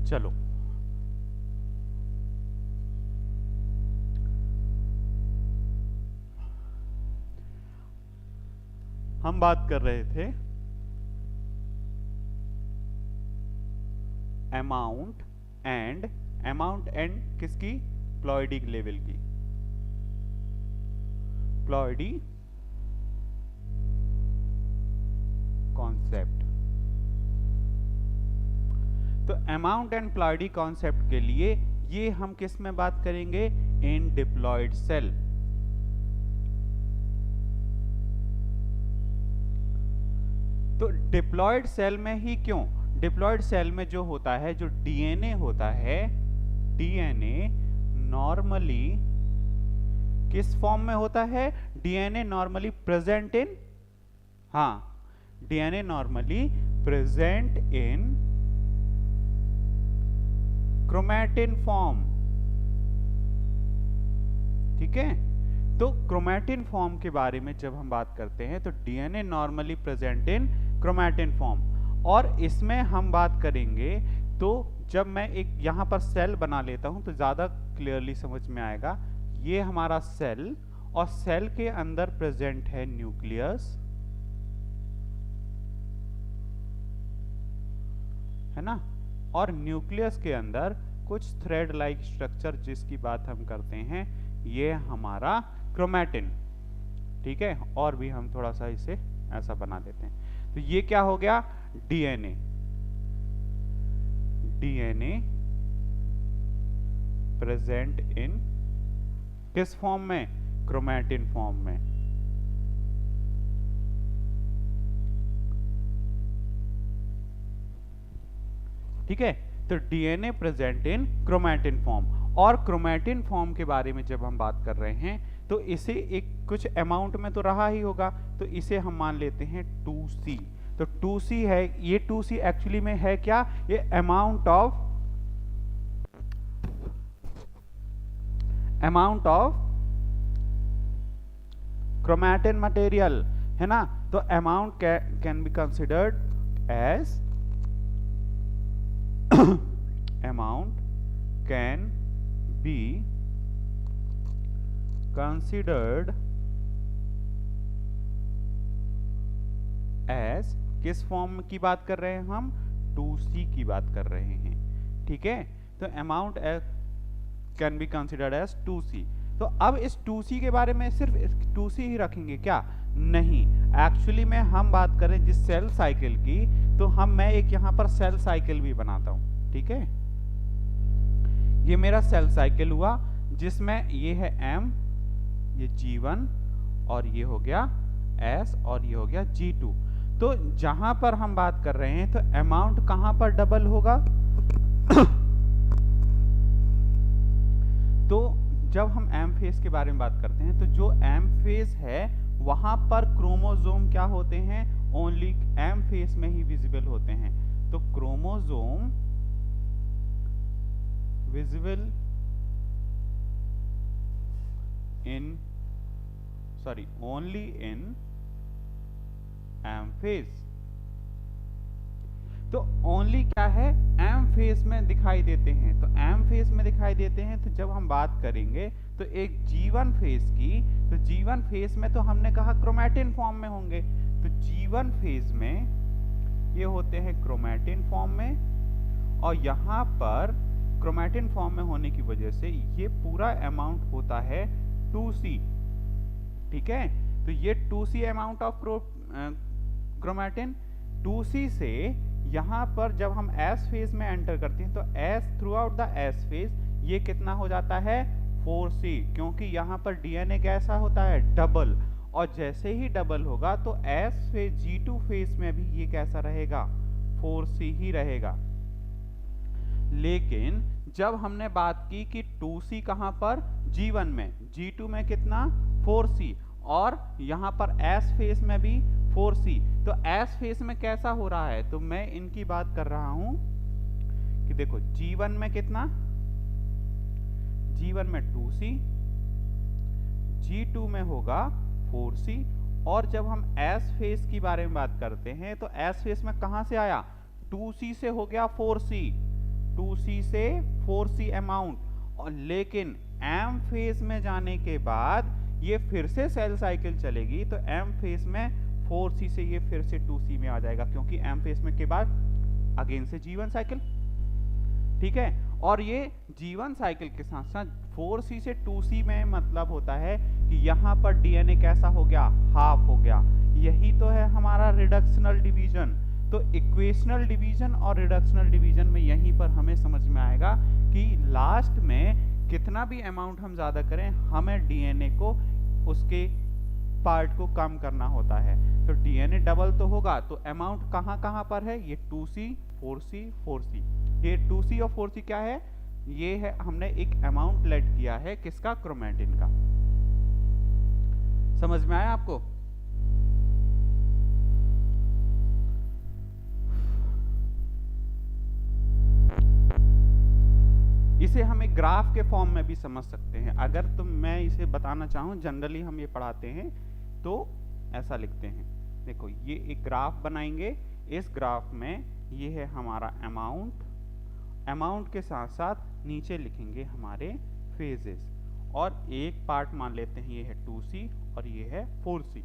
चलो, हम बात कर रहे थे अमाउंट एंड किसकी? प्लॉइडी लेवल की, प्लॉइडी कॉन्सेप्ट। तो अमाउंट एंड प्लॉयडी कॉन्सेप्ट के लिए ये हम किस में बात करेंगे? इन डिप्लॉयड सेल। तो डिप्लॉयड सेल में ही क्यों? डिप्लॉयड सेल में जो होता है, जो डीएनए होता है, डीएनए नॉर्मली किस फॉर्म में होता है? डीएनए नॉर्मली प्रेजेंट इन, हाँ, DNA normally present in chromatin form. ठीक है, तो क्रोमैटिन फॉर्म के बारे में जब हम बात करते हैं तो DNA normally present in chromatin form. और इसमें हम बात करेंगे तो जब मैं एक यहां पर सेल बना लेता हूं तो ज्यादा क्लियरली समझ में आएगा। ये हमारा सेल, और सेल के अंदर प्रेजेंट है न्यूक्लियस, है ना, और न्यूक्लियस के अंदर कुछ थ्रेड लाइक स्ट्रक्चर जिसकी बात हम करते हैं, ये हमारा क्रोमैटिन। ठीक है, और भी हम थोड़ा सा इसे ऐसा बना देते हैं। तो ये क्या हो गया? डीएनए। डीएनए प्रेजेंट इन किस फॉर्म में? क्रोमैटिन फॉर्म में। ठीक है, तो DNA present in chromatin form. और क्रोमैटिन फॉर्म के बारे में जब हम बात कर रहे हैं तो इसे एक कुछ अमाउंट में तो रहा ही होगा, तो इसे हम मान लेते हैं 2C। तो 2C है, ये 2C एक्चुअली में है क्या? ये अमाउंट ऑफ क्रोमैटिन मटेरियल, है ना। तो amount can be considered as amount can be considered as, किस फॉर्म की बात कर रहे हैं हम? 2C की बात कर रहे हैं। ठीक है, तो amount can be considered as 2C। तो अब इस 2C के बारे में सिर्फ 2C ही रखेंगे क्या? नहीं, एक्चुअली में हम बात करें जिस सेल साइकिल की, तो मैं एक यहां पर सेल साइकिल भी बनाता हूं। ठीक है, ये मेरा सेल साइकिल हुआ जिसमें ये है M, ये G1, और ये हो गया S, और ये हो गया G2। तो जहां पर हम बात कर रहे हैं तो अमाउंट कहां पर डबल होगा? तो जब हम एम फेज के बारे में बात करते हैं तो जो एम फेज है वहां पर क्रोमोसोम क्या होते हैं? ओनली एम फेज में ही विजिबल होते हैं। तो chromosome visible in only in M phase. तो ओनली क्या है? एम फेज में दिखाई देते हैं। तो एम फेज में दिखाई देते हैं, तो जब हम बात करेंगे तो एक G1 फेज की, तो G1 फेज में तो हमने कहा क्रोमैटिन फॉर्म में होंगे। तो G1 फेज में ये होते हैं क्रोमैटिन फॉर्म में, और यहाँ पर क्रोमैटिन फॉर्म में होने की वजह से ये पूरा अमाउंट होता है 2C। ठीक है, तो ये 2C amount of chromatin. 2C से यहाँ पर जब हम S फेज में एंटर करते हैं तो S through out the S phase ये कितना हो जाता है? 4C, क्योंकि यहाँ पर DNA कैसा होता है? डबल। और जैसे ही डबल होगा तो S फेज G2 फेज में भी ये कैसा रहेगा? 4C ही रहेगा। लेकिन जब हमने बात की कि 2C कहां पर? G1 में, G2 में कितना? 4C, और यहां पर S फेज में भी 4C। तो S फेज में कैसा हो रहा है? तो मैं इनकी बात कर रहा हूं कि देखो G1 में कितना? G1 में 2C, G2 में होगा 4C, और जब हम S फेज की बारे में बात करते हैं तो S फेज में कहां से आया? 2C से हो गया 4C, 2C से 4C अमाउंट। और लेकिन M फेज में जाने के बाद ये फिर से सेल साइकिल चलेगी, तो M फेज में 4C से ये फिर से 2C में आ जाएगा, क्योंकि M फेज में के बाद अगेन से G1 साइकिल। ठीक है, और ये G1 साइकिल के साथ साथ 4C से 2C में मतलब होता है कि यहाँ पर डीएनए कैसा हो गया, हाफ हो गया। यही तो है हमारा रिडक्शनल डिवीजन। तो इक्वेशनल डिवीजन और रिडक्शनल डिवीजन में यहीं पर हमें समझ में आएगा कि लास्ट में कितना भी अमाउंट हम ज़्यादा करें, हमें डीएनए को उसके पार्ट को कम करना होता है। तो डीएनए डबल तो होगा, तो अमाउंट कहाँ कहाँ पर है, ये 2C 4C 4C। ये 2C और 4C क्या है, ये है हमने एक अमाउंट लेट किया है किसका, क्रोमेटिन का। समझ में आया आपको? इसे हम एक ग्राफ के फॉर्म में भी समझ सकते हैं। अगर मैं इसे बताना चाहूँ, जनरली हम ये पढ़ाते हैं तो ऐसा लिखते हैं, देखो ये एक ग्राफ बनाएंगे। इस ग्राफ में ये है हमारा अमाउंट, अमाउंट के साथ साथ नीचे लिखेंगे हमारे फेजेस, और एक पार्ट मान लेते हैं ये है 2C और ये है 4C।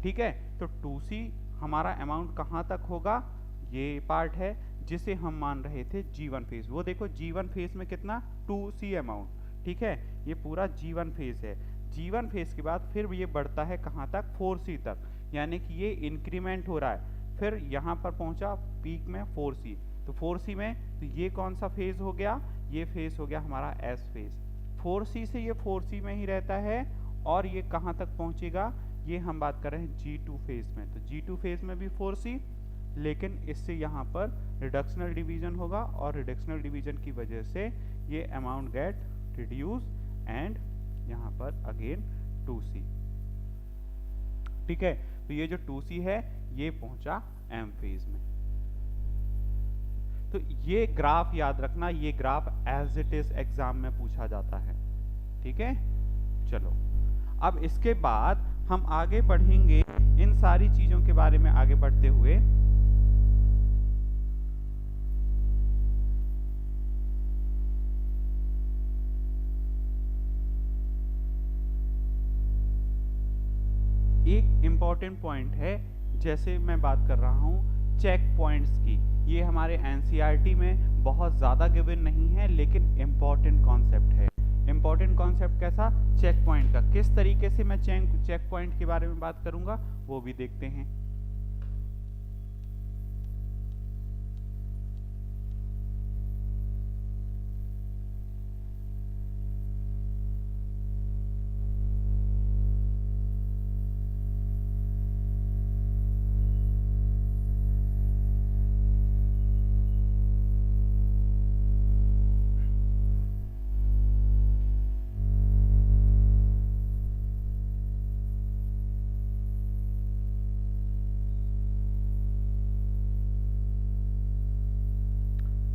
ठीक है, तो 2C हमारा अमाउंट कहाँ तक होगा, ये पार्ट है जिसे हम मान रहे थे G1 फेज। वो देखो G1 फेज में कितना, 2C अमाउंट। ठीक है, ये पूरा G1 फेज है। G1 फेज के बाद फिर ये बढ़ता है कहाँ तक, 4C तक, यानी कि ये इंक्रीमेंट हो रहा है। फिर यहाँ पर पहुँचा पीक में 4C, तो 4C में तो ये कौन सा फेज हो गया, ये फेज हो गया हमारा S फेज। 4C से ये 4C में ही रहता है, और ये कहाँ तक पहुँचेगा, ये हम बात कर रहे हैं G2 फेज में। तो G2 फेज में भी 4C, लेकिन इससे यहाँ पर रिडक्शनल डिवीजन होगा, और रिडक्शनल डिवीजन की वजह से ये अमाउंट गेट रिड्यूस एंड यहाँ पर अगेन 2C। ठीक है, तो ये जो 2C है ये पहुंचा M फेज में। तो ये ग्राफ याद रखना, ये graph as it is exam में पूछा जाता है। ठीक है, चलो अब इसके बाद हम आगे बढ़ेंगे इन सारी चीजों के बारे में। आगे बढ़ते हुए एक इंपॉर्टेंट पॉइंट है, जैसे मैं बात कर रहा हूं चेक पॉइंट्स की, ये हमारे एनसीईआरटी में बहुत ज़्यादा गिवन नहीं है, लेकिन इम्पॉर्टेंट कॉन्सेप्ट है। इम्पॉर्टेंट कॉन्सेप्ट कैसा, चेक पॉइंट का। किस तरीके से मैं चेक पॉइंट के बारे में बात करूंगा वो भी देखते हैं।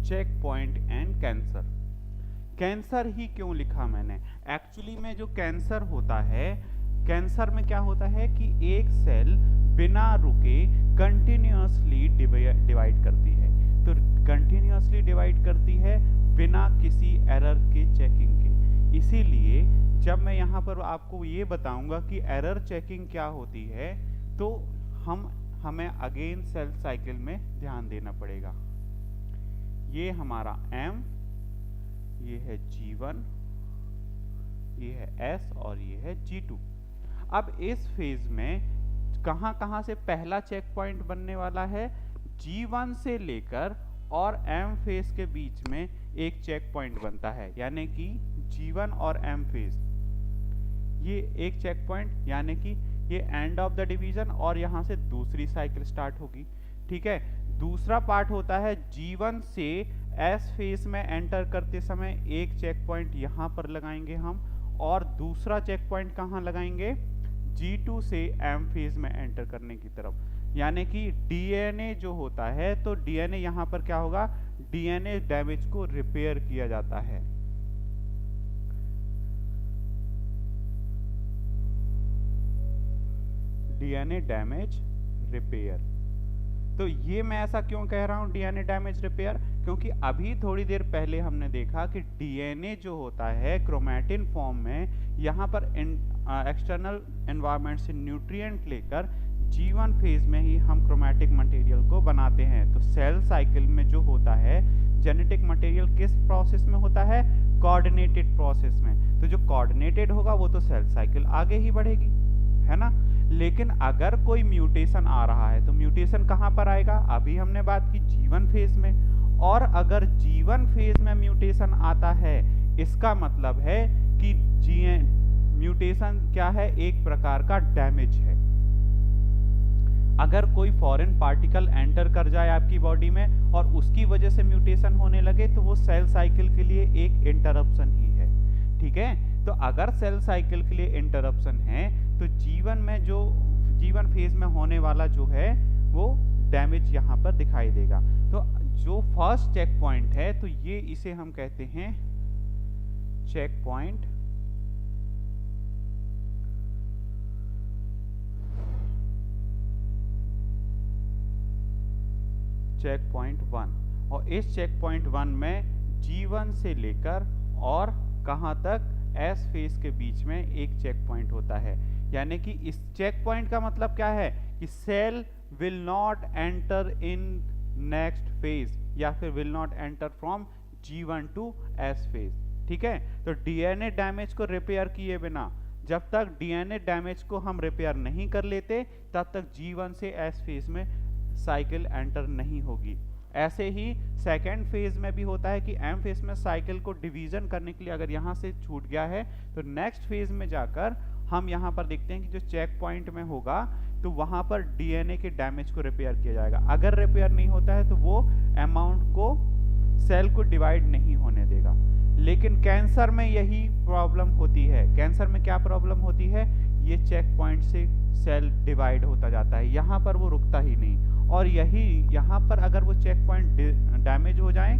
Checkpoint and cancer. Cancer ही क्यों लिखा मैंने, एक्चुअली में जो कैंसर होता है, कैंसर में क्या होता है कि एक सेल बिना रुके कंटिन्यूअसली डिवाइड करती है। तो कंटिन्यूअसली डिवाइड करती है बिना किसी एरर के चेकिंग के। इसीलिए जब मैं यहाँ पर आपको ये बताऊंगा कि एरर चेकिंग क्या होती है, तो हमें अगेन सेल साइकिल में ध्यान देना पड़ेगा। ये हमारा M, ये है G1, ये है S और ये है G2। अब इस फेज में कहां कहां से पहला चेक पॉइंट बनने वाला है, G1 से लेकर और M फेज के बीच में एक चेक पॉइंट बनता है, यानी कि G1 और M फेज, ये एक चेक पॉइंट, यानी कि ये एंड ऑफ द डिवीजन, और यहां से दूसरी साइकिल स्टार्ट होगी। ठीक है, दूसरा पार्ट होता है G1 से S फेज में एंटर करते समय एक चेक पॉइंट यहाँ पर लगाएंगे हम, और दूसरा चेक पॉइंट कहाँ लगाएंगे, G2 से M फेज में एंटर करने की तरफ। यानी कि डीएनए जो होता है, तो डीएनए यहाँ पर क्या होगा, डीएनए डैमेज को रिपेयर किया जाता है। DNA damage repair. तो ये मैं ऐसा क्यों कह रहा हूँ डीएनए डैमेज रिपेयर, क्योंकि अभी थोड़ी देर पहले हमने देखा कि डीएनए जो होता है क्रोमैटिन फॉर्म में, यहाँ पर एक्सटर्नल एनवायरनमेंट से न्यूट्रिएंट लेकर G1 फेज में ही हम क्रोमैटिक मटेरियल को बनाते हैं। तो सेल साइकिल में जो होता है जेनेटिक मटेरियल किस प्रोसेस में होता है? कोऑर्डिनेटेड प्रोसेस में। तो जो कोऑर्डिनेटेड होगा वो तो सेल साइकिल आगे ही बढ़ेगी, है ना। लेकिन अगर कोई म्यूटेशन आ रहा है तो म्यूटेशन कहाँ पर आएगा? अभी हमने बात की G1 फेज में। और अगर G1 फेज में म्यूटेशन आता है, इसका मतलब है कि म्यूटेशन क्या है? एक प्रकार का डैमेज है। अगर कोई फॉरेन पार्टिकल एंटर कर जाए आपकी बॉडी में और उसकी वजह से म्यूटेशन होने लगे तो वो सेल साइकिल के लिए एक इंटरप्शन ही है, ठीक है। तो अगर सेल साइकिल के लिए इंटरप्शन है तो G1 फेज में होने वाला जो है वो डैमेज यहाँ पर दिखाई देगा। तो जो फर्स्ट चेक पॉइंट है तो ये इसे हम कहते हैं चेक पॉइंट चेक पॉइंट 1। और इस चेक पॉइंट 1 में G1 से लेकर और कहाँ तक? S फेज के बीच में एक चेक पॉइंट होता है। यानी कि इस चेक पॉइंट का मतलब क्या है कि cell will not enter in next phase या फिर will not enter from G1 to S phase, ठीक है। तो डीएनए डैमेज को रिपेयर किए बिना, जब तक डीएनए डैमेज को हम रिपेयर नहीं कर लेते तब तक G1 से S फेज में साइकिल एंटर नहीं होगी। ऐसे ही सेकेंड फेज में भी होता है कि M फेज में साइकिल को डिवीजन करने के लिए अगर यहाँ से छूट गया है तो नेक्स्ट फेज में जाकर हम यहाँ पर देखते हैं कि जो चेक पॉइंट में होगा तो वहाँ पर डीएनए के डैमेज को रिपेयर किया जाएगा। अगर रिपेयर नहीं होता है तो वो अमाउंट को सेल को डिवाइड नहीं होने देगा। लेकिन कैंसर में यही प्रॉब्लम होती है। कैंसर में क्या प्रॉब्लम होती है? ये चेक पॉइंट से सेल डिवाइड होता जाता है, यहाँ पर वो रुकता ही नहीं। और यही यहाँ पर अगर वो चेक पॉइंट डैमेज हो जाए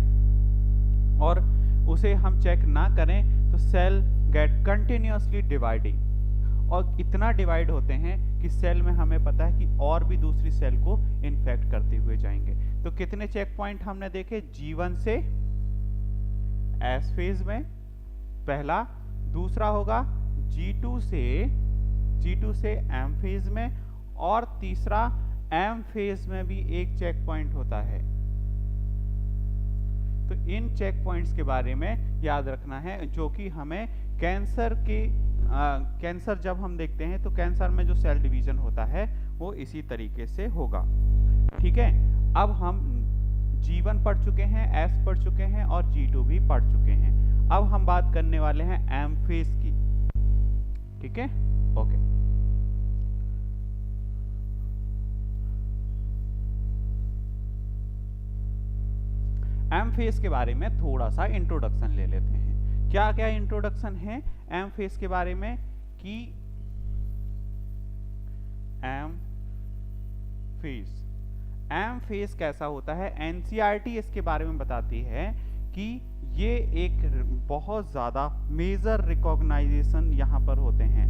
और उसे हम चेक ना करें तो सेल गेट कंटिन्यूअसली डिवाइडिंग, और इतना डिवाइड होते हैं कि सेल में हमें पता है कि और भी दूसरी सेल को इन्फेक्ट करते हुए जाएंगे। तो कितने चेक पॉइंट हमने देखे? G1 से S फेज में पहला, दूसरा होगा G2 से M फेज में, और तीसरा M फेज में भी एक चेक पॉइंट होता है। तो इन चेक पॉइंट्स के बारे में याद रखना है, जो कि हमें कैंसर जब हम देखते हैं तो कैंसर में जो सेल डिवीजन होता है वो इसी तरीके से होगा, ठीक है। अब हम G1 पढ़ चुके हैं, S पढ़ चुके हैं और G2 भी पढ़ चुके हैं। अब हम बात करने वाले हैं M फेज की, ठीक है, ओके। M फेज के बारे में थोड़ा सा इंट्रोडक्शन ले लेते हैं। क्या क्या इंट्रोडक्शन है M फेज के बारे में? कि M फेज कैसा होता है? NCERT इसके बारे में बताती है कि ये एक बहुत ज़्यादा मेजर रिकॉग्नाइजेशन यहाँ पर होते हैं।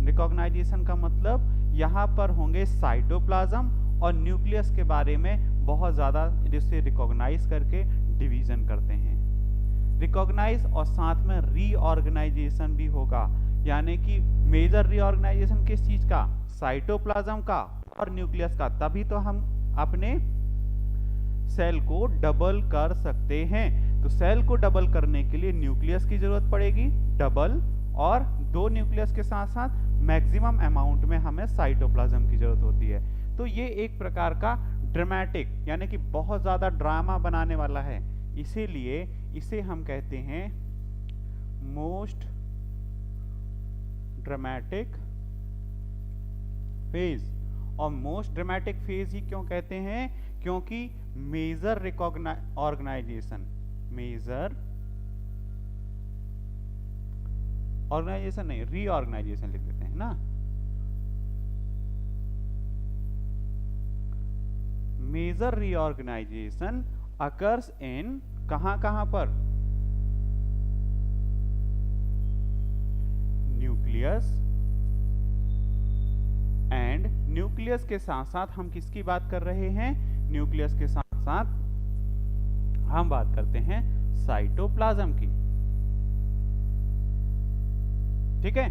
रिकॉग्नाइजेशन का मतलब यहाँ पर होंगे साइटोप्लाज्म और न्यूक्लियस के बारे में बहुत ज़्यादा जिससे रिकॉग्नाइज करके डिवीजन करते हैं। रिकॉग्नाइज और साथ में रीऑर्गेनाइजेशन भी होगा, यानी कि मेजर रीऑर्गेनाइजेशन किस चीज़ का? साइटोप्लाज्म का और न्यूक्लियस का। तभी तो हम अपने सेल को डबल कर सकते हैं। तो सेल को डबल करने के लिए न्यूक्लियस की जरूरत पड़ेगी डबल, और 2 न्यूक्लियस के साथ साथ मैक्सिमम अमाउंट में हमें साइटोप्लाज्म की जरूरत होती है। तो ये एक प्रकार का ड्रामेटिक यानी कि बहुत ज्यादा ड्रामा बनाने वाला है, इसीलिए इसे हम कहते हैं मोस्ट ड्रामेटिक फेज। और मोस्ट ड्रामेटिक फेज ही क्यों कहते हैं? क्योंकि मेजर ऑर्गेनाइजेशन नहीं, रीऑर्गेनाइजेशन लिख देते हैं ना। मेजर रीऑर्गेनाइजेशन अकर्स इन कहां पर? न्यूक्लियस, एंड न्यूक्लियस के साथ साथ हम किसकी बात कर रहे हैं? न्यूक्लियस के साथ साथ हम बात करते हैं साइटोप्लाज्म की, ठीक है।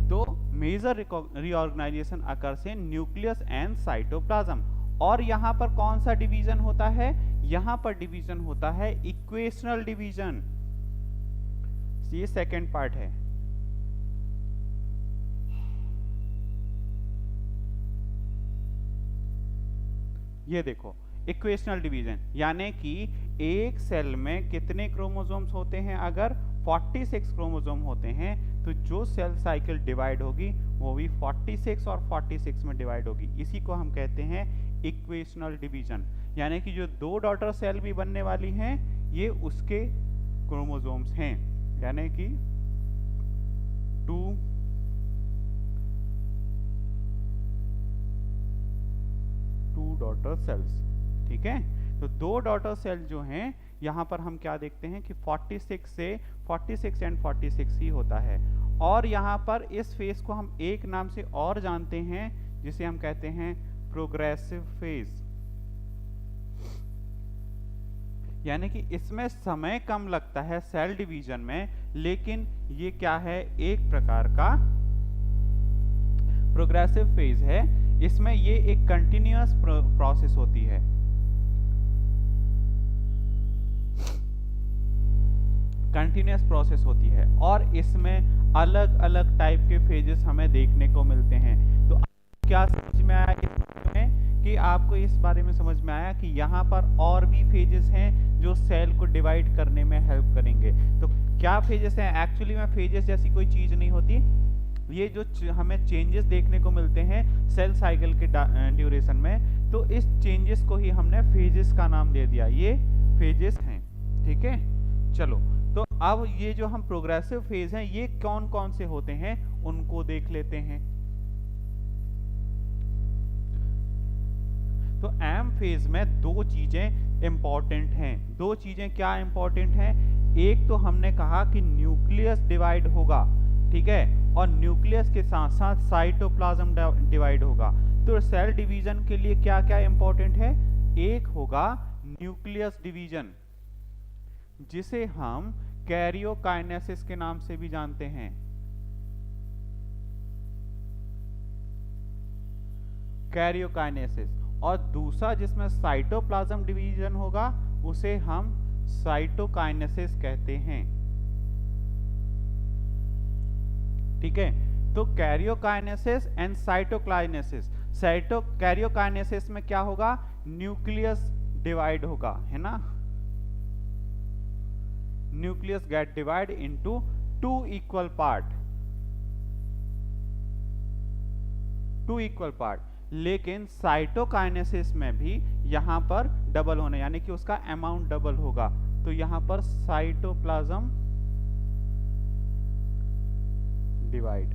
तो major reorganisation occurs in nucleus and cytoplasm. और यहाँ पर कौन सा डिवीजन होता है? यहाँ पर डिवीजन होता है इक्वेशनल डिवीजन। ये सेकेंड पार्ट है। ये देखो इक्वेशनल डिवीजन, यानी कि एक सेल में कितने क्रोमोसोम्स होते हैं? अगर 46 क्रोमोसोम होते हैं तो जो सेल साइकिल डिवाइड होगी वो भी 46 और 46 में डिवाइड होगी। इसी को हम कहते हैं इक्वेशनल डिवीजन। यानी कि जो दो डॉटर सेल भी बनने वाली हैं ये उसके क्रोमोसोम्स हैं, यानी कि 2 डॉटर सेल्स। ठीक है, तो दो डॉटर सेल जो हैं यहाँ पर हम क्या देखते हैं कि 46 से 46 एंड 46 ही होता है। और यहाँ पर इस फेज को हम एक नाम से और जानते हैं जिसे हम कहते हैं प्रोग्रेसिव फेज। यानी कि इसमें समय कम लगता है सेल डिवीजन में, लेकिन ये क्या है? एक प्रकार का प्रोग्रेसिव फेज है। इसमें ये एक कंटिन्यूअस प्रोसेस होती है। कंटिन्यूअस प्रोसेस होती है और इसमें अलग अलग टाइप के फेजेस हमें देखने को मिलते हैं। तो क्या समझ में आया इस बारे में कि आपको इस बारे में समझ में आया कि यहाँ पर और भी फेजेस हैं जो सेल को डिवाइड करने में हेल्प करेंगे। तो क्या फेजेस हैं? एक्चुअली में फेजेस जैसी कोई चीज नहीं होती। ये जो हमें चेंजेस देखने को मिलते हैं सेल साइकिल के ड्यूरेशन में, तो इस चेंजेस को ही हमने फेजेस का नाम दे दिया। ये फेजेस हैं। ठीक है, चलो तो अब ये जो हम प्रोग्रेसिव फेज हैं ये कौन कौन से होते हैं उनको देख लेते हैं। तो एम फेज में दो चीजें इंपॉर्टेंट हैं। दो चीजें क्या इंपॉर्टेंट हैं? एक तो हमने कहा कि न्यूक्लियस डिवाइड होगा, ठीक है, और न्यूक्लियस के साथ साथ साइटोप्लाज्म डिवाइड होगा। तो सेल डिवीजन के लिए क्या क्या इंपॉर्टेंट है? एक होगा न्यूक्लियस डिवीजन, जिसे हम कैरियोकाइनेसिस के नाम से भी जानते हैं। कैरियोकाइनेसिस। और दूसरा जिसमें साइटोप्लाज्म डिवीजन होगा उसे हम साइटोकाइनेसिस कहते हैं। ठीक है, तो कैरियोकाइनेसिस एंड साइटोकाइनेसिस। कैरियोकाइनेसिस में क्या होगा? न्यूक्लियस डिवाइड होगा, है ना। Nucleus get divide into 2 equal part. लेकिन साइटोकाइनेसिस में भी यहां पर डबल होने, यानी कि उसका अमाउंट डबल होगा। तो यहां पर साइटोप्लाज्म डिवाइड।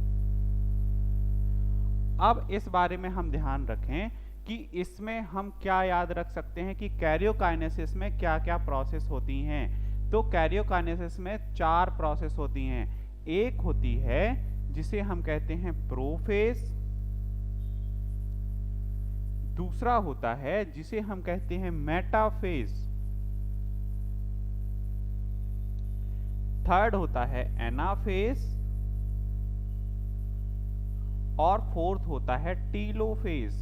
अब इस बारे में हम ध्यान रखें कि इसमें हम क्या याद रख सकते हैं कि कैरियोकाइनेसिस में क्या क्या प्रोसेस होती हैं। तो कैरियोकाइनेसिस में 4 प्रोसेस होती हैं। एक होती है जिसे हम कहते हैं प्रोफेज, दूसरा होता है जिसे हम कहते हैं मेटाफेज, थर्ड होता है एनाफेज और फोर्थ होता है टीलोफेज।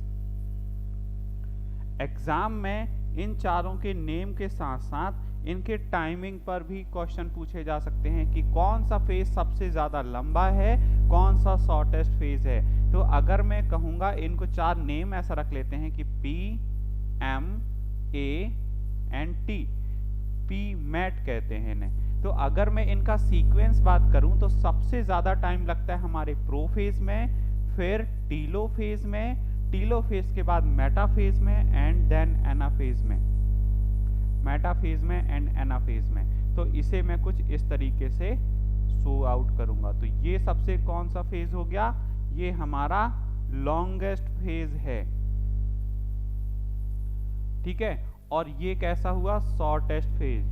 एग्जाम में इन चारों के नेम के साथ साथ इनके टाइमिंग पर भी क्वेश्चन पूछे जा सकते हैं कि कौन सा फेज सबसे ज्यादा लंबा है, कौन सा शॉर्टेस्ट फेज है। तो अगर मैं कहूंगा इनको 4 नेम ऐसा रख लेते हैं कि P, M, A and T। P mat कहते हैं इन्हें। तो अगर मैं इनका सीक्वेंस बात करूं तो सबसे ज्यादा टाइम लगता है हमारे प्रोफेज में, फिर टीलोफेज में, टीलोफेज के बाद मेटाफेज में एंड देन एनाफेज में। मेटाफेज में एंड एनाफेज में। तो इसे मैं कुछ इस तरीके से शो आउट करूंगा। तो ये सबसे कौन सा फेज हो गया? ये हमारा लॉन्गेस्ट फेज है, ठीक है। और ये कैसा हुआ? Shortest phase.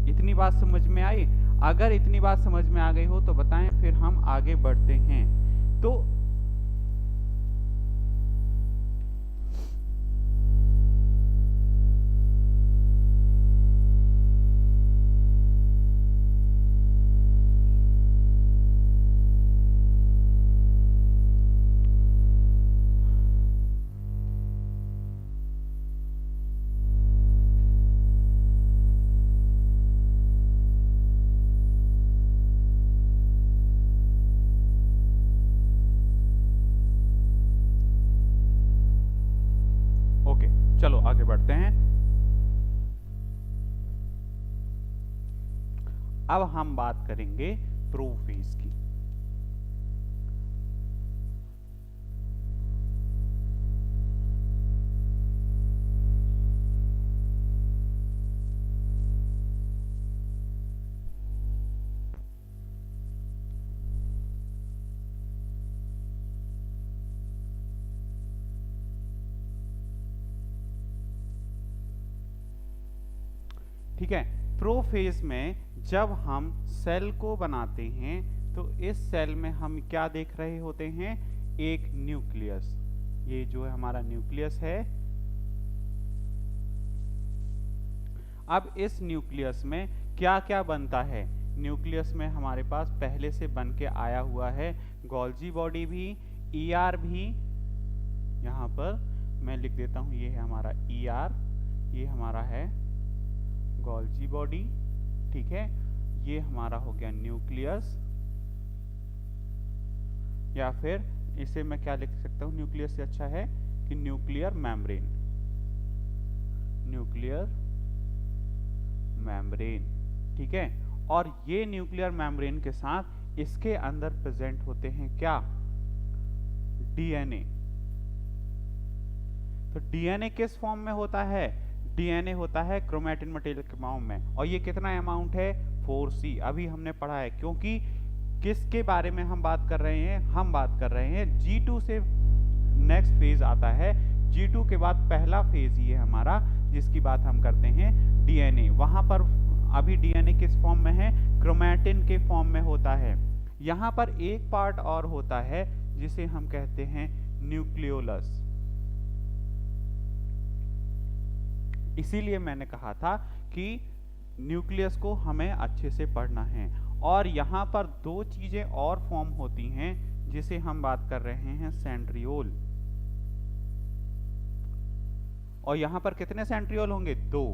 इतनी बात समझ में आई? अगर इतनी बात समझ में आ गई हो तो बताएं, फिर हम आगे बढ़ते हैं। तो चलो आगे बढ़ते हैं। अब हम बात करेंगे प्रोफेज की। ठीक है, प्रोफेज में जब हम सेल को बनाते हैं तो इस सेल में हम क्या देख रहे होते हैं, एक न्यूक्लियस। ये जो है हमारा न्यूक्लियस है। अब इस न्यूक्लियस में क्या क्या बनता है, न्यूक्लियस में हमारे पास पहले से बन के आया हुआ है गोल्जी बॉडी भी, ईआर भी। यहाँ पर मैं लिख देता हूँ, ये है हमारा ईआर, ये हमारा है गोल्जी बॉडी। ठीक है, ये हमारा हो गया न्यूक्लियस, या फिर इसे मैं क्या लिख सकता हूँ, न्यूक्लियस से अच्छा है कि न्यूक्लियर मेम्ब्रेन, न्यूक्लियर मेम्ब्रेन। ठीक है, और ये न्यूक्लियर मेम्ब्रेन के साथ इसके अंदर प्रेजेंट होते हैं क्या, डीएनए। तो डीएनए किस फॉर्म में होता है, डीएनए होता है क्रोमैटिन मटेरियल के फॉर्म में, और ये कितना अमाउंट है, 4C। अभी हमने पढ़ा है, क्योंकि किसके बारे में हम बात कर रहे हैं, हम बात कर रहे हैं G2 से नेक्स्ट फेज आता है। G2 के बाद पहला फेज ये हमारा, जिसकी बात हम करते हैं डीएनए। वहां पर अभी डीएनए किस फॉर्म में है, क्रोमैटिन के फॉर्म में होता है। यहाँ पर एक पार्ट और होता है जिसे हम कहते हैं न्यूक्लियोलस। इसीलिए मैंने कहा था कि न्यूक्लियस को हमें अच्छे से पढ़ना है। और यहाँ पर दो चीजें और फॉर्म होती हैं जिसे हम बात कर रहे हैं सेंट्रियोल। और यहाँ पर कितने सेंट्रियोल होंगे, 2।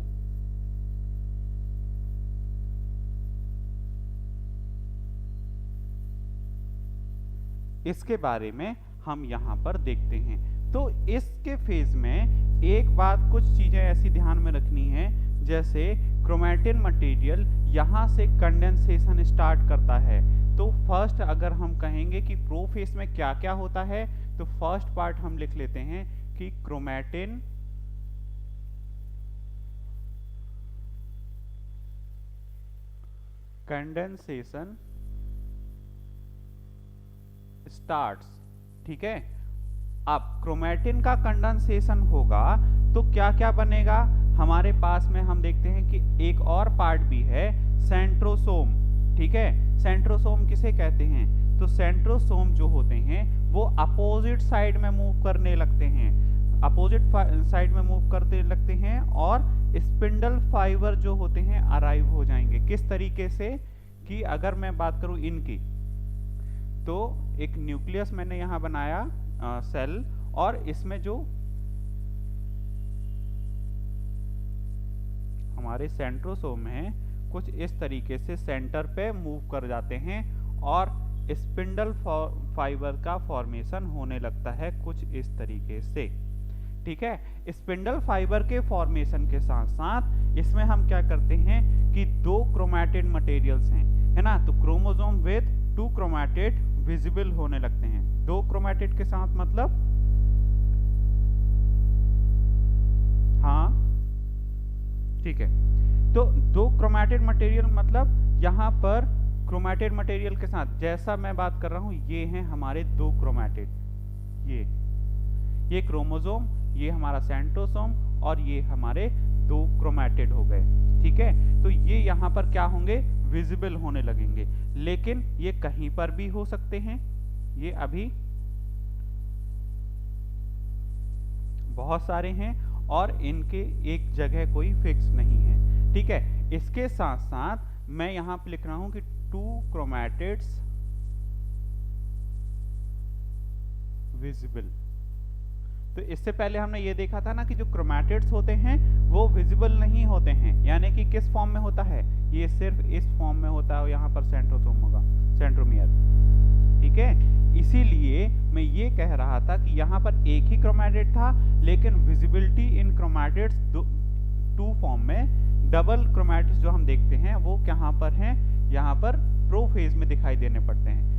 इसके बारे में हम यहाँ पर देखते हैं। तो इसके फेज में एक बात, कुछ चीजें ऐसी ध्यान में रखनी है, जैसे क्रोमैटिन मटेरियल यहाँ से कंडेंसेशन स्टार्ट करता है। तो फर्स्ट अगर हम कहेंगे कि प्रोफेज में क्या क्या होता है, तो फर्स्ट पार्ट हम लिख लेते हैं कि क्रोमैटिन कंडेंसेशन स्टार्ट्स। ठीक है, अब क्रोमैटिन का कंडेंसेशन होगा तो क्या क्या बनेगा, हमारे पास में हम देखते हैं कि एक और पार्ट भी है, सेंट्रोसोम। ठीक है, सेंट्रोसोम किसे कहते हैं, तो सेंट्रोसोम जो होते हैं वो अपोजिट साइड में मूव करने लगते हैं, अपोजिट साइड में मूव करते लगते हैं, और स्पिंडल फाइबर जो होते हैं अराइव हो जाएंगे। किस तरीके से, कि अगर मैं बात करूं इनकी, तो एक न्यूक्लियस मैंने यहां बनाया सेल, और इसमें जो हमारे सेंट्रोसोम है कुछ इस तरीके से सेंटर पे मूव कर जाते हैं, और स्पिंडल फाइबर का फॉर्मेशन होने लगता है कुछ इस तरीके से। ठीक है, स्पिंडल फाइबर के फॉर्मेशन के साथ साथ इसमें हम क्या करते हैं कि 2 क्रोमैटिड मटेरियल्स हैं, है ना, तो क्रोमोसोम विद 2 क्रोमैटिड विजिबल होने लगते हैं। 2 क्रोमैटिड के साथ मतलब, हाँ ठीक है, तो 2 क्रोमैटिड मटेरियल मतलब यहाँ पर क्रोमैटिड मटेरियल के साथ, जैसा मैं बात कर रहा हूँ, ये हैं हमारे 2 क्रोमैटिड, ये क्रोमोसोम, ये हमारा सेंट्रोसोम, और ये हमारे 2 क्रोमैटिड हो गए। ठीक है, तो ये यहाँ पर क्या होंगे, विजिबल होने लगेंगे, लेकिन ये कहीं पर भी हो सकते हैं, ये अभी बहुत सारे हैं और इनके एक जगह कोई फिक्स नहीं है। ठीक है, इसके साथ साथ मैं यहां पे लिख रहा हूं कि 2 क्रोमैटिड्स विजिबल। तो इससे पहले हमने ये देखा था ना कि जो क्रोमैटिड्स होते हैं वो विजिबल नहीं होते हैं, यानी कि किस फॉर्म में होता है, ये सिर्फ इस फॉर्म में होता है, और यहाँ पर सेंट्रोसोम होगा, सेंट्रोमियर। ठीक है, इसीलिए मैं ये कह रहा था कि यहाँ पर एक ही क्रोमैटिड था, लेकिन visibility in chromatids two form में डबल क्रोमैटिड्स जो हम देखते हैं वो कहाँ पर हैं, यहाँ पर प्रोफेज में दिखाई देने पड़ते हैं।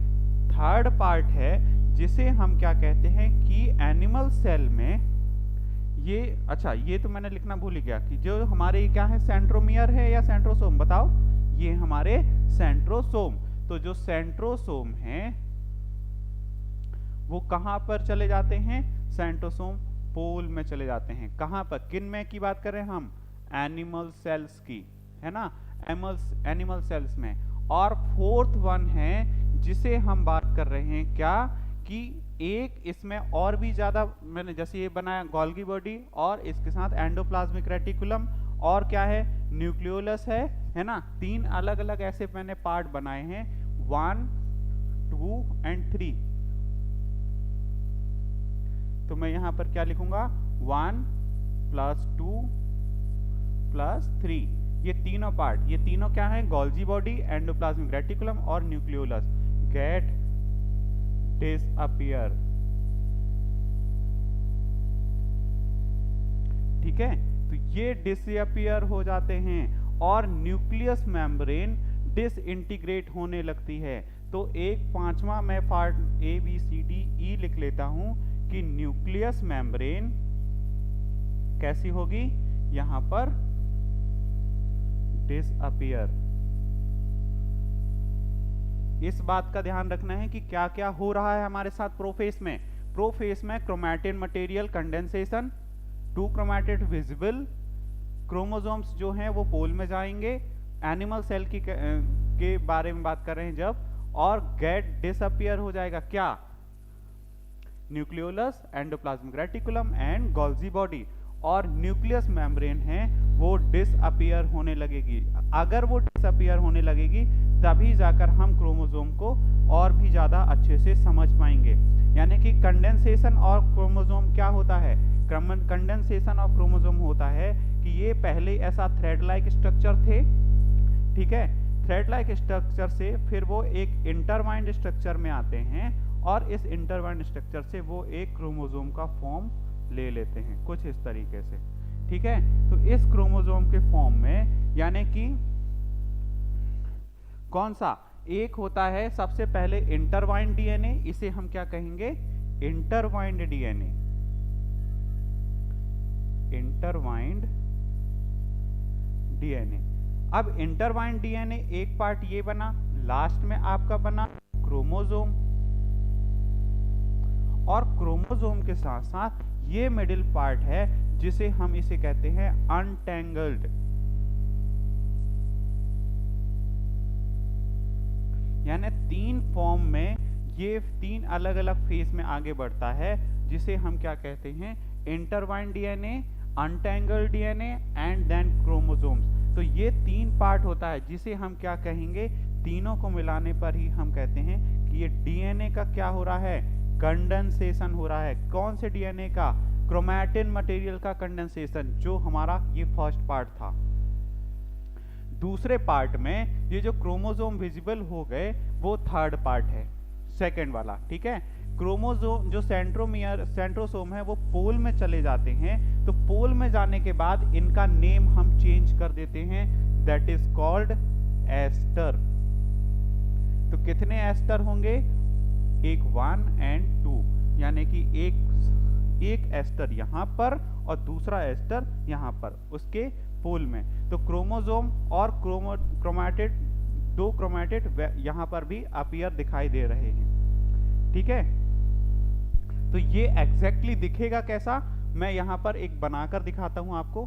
थर्ड पार्ट है जिसे हम क्या कहते हैं कि एनिमल सेल में ये, अच्छा ये तो मैंने लिखना भूल ही गया कि जो हमारे क्या है, सेंट्रोमियर है या सेंट्रोसोम, बताओ। ये हमारे सेंट्रोसोम। तो जो सेंट्रोसोम हैं वो कहां पर चले जाते हैं, सेंट्रोसोम पोल में चले जाते हैं। कहां पर, किन में की बात कर रहे हैं हम, एनिमल सेल्स की, है ना, एनिमल सेल्स में। और फोर्थ वन है जिसे हम बात कर रहे हैं क्या, कि एक इसमें और भी ज्यादा, मैंने जैसे ये बनाया गोल्गी बॉडी और इसके साथ एंडोप्लाज्मिक रेटिकुलम और क्या है, न्यूक्लियोलस है ना। तीन अलग अलग ऐसे मैंने पार्ट बनाए हैं, 1, 2 एंड 3। तो मैं यहां पर क्या लिखूंगा, 1 + 2 + 3। ये तीनों पार्ट, ये तीनों क्या है, गोल्गी बॉडी, एंडोप्लाज्मिक रेटिकुलम और न्यूक्लियोलस गेट डिसअपीयर। ठीक है, तो ये डिसअपीयर हो जाते हैं और न्यूक्लियस मेम्ब्रेन डिसइंटीग्रेट होने लगती है। तो एक पांचवा मैं पार्ट ABCDE लिख लेता हूं कि न्यूक्लियस मेम्ब्रेन कैसी होगी, यहां पर डिसअपीयर। इस बात का ध्यान रखना है कि क्या क्या हो रहा है हमारे साथ प्रोफेस में। प्रोफेस में chromatin material condensation, 2 chromatid visible, chromosomes जो हैं वो पोल में जाएंगे, एनिमल सेल के बारे में बात कर रहे हैं जब, और गेट डिसअपीयर हो जाएगा क्या, nucleolus, endoplasmic reticulum and Golgi body. और न्यूक्लियस मेम्ब्रेन है वो डिसअपीयर होने लगेगी। अगर वो डिसअपीयर होने लगेगी तभी जाकर हम क्रोमोसोम को और भी ज्यादा अच्छे से समझ पाएंगे। यानी कि कंडेंसेशन और क्रोमोसोम क्या होता है, कंडेंसेशन ऑफ क्रोमोसोम होता है कि ये पहले ऐसा थ्रेड लाइक स्ट्रक्चर थे, ठीक है, थ्रेड लाइक स्ट्रक्चर से फिर वो एक इंटरवाइंड स्ट्रक्चर में आते हैं और इस इंटरवाइंड स्ट्रक्चर से वो एक क्रोमोसोम का फॉर्म ले लेते हैं कुछ इस तरीके से। ठीक है, तो इस क्रोमोसोम के फॉर्म में यानी कि कौन सा, एक होता है सबसे पहले इंटरवाइंड डीएनए, इसे हम क्या कहेंगे, इंटरवाइंड डीएनए, इंटरवाइंड डीएनए। अब इंटरवाइंड डीएनए एक पार्ट ये बना, लास्ट में आपका बना क्रोमोसोम, और क्रोमोसोम के साथ साथ ये मिडिल पार्ट है जिसे हम इसे कहते हैं अनटेंगल्ड। यानी 3 फॉर्म में ये 3 अलग अलग फेज में आगे बढ़ता है, जिसे हम क्या कहते हैं, intertwined DNA, untangled DNA and then chromosomes. तो ये 3 पार्ट होता है जिसे हम क्या कहेंगे, तीनों को मिलाने पर ही हम कहते हैं कि ये डीएनए का क्या हो रहा है, कंडेंसेशन हो रहा है। कौन से डीएनए का, क्रोमैटिन मटेरियल का कंडेंसेशन, जो हमारा ये फर्स्ट पार्ट था। दूसरे पार्ट में ये जो क्रोमोसोम विजिबल हो गए वो थर्ड पार्ट है, सेकंड वाला। ठीक है, क्रोमोसोम जो सेंट्रोसोम है वो पोल में चले जाते हैं। तो पोल में जाने के बाद इनका नेम हम चेंज कर देते हैं, दैट इज कॉल्ड एस्टर। तो कितने एस्टर होंगे, एक 1 एंड 2, यानी कि एक एस्टर यहाँ पर और दूसरा एस्टर यहाँ पर उसके पोल में। तो क्रोमोसोम और क्रोमैटिड, 2 क्रोमैटिड यहाँ पर भी अपीयर दिखाई दे रहे हैं। ठीक है, तो ये एग्जैक्टली दिखेगा कैसा, मैं यहाँ पर एक बनाकर दिखाता हूं आपको।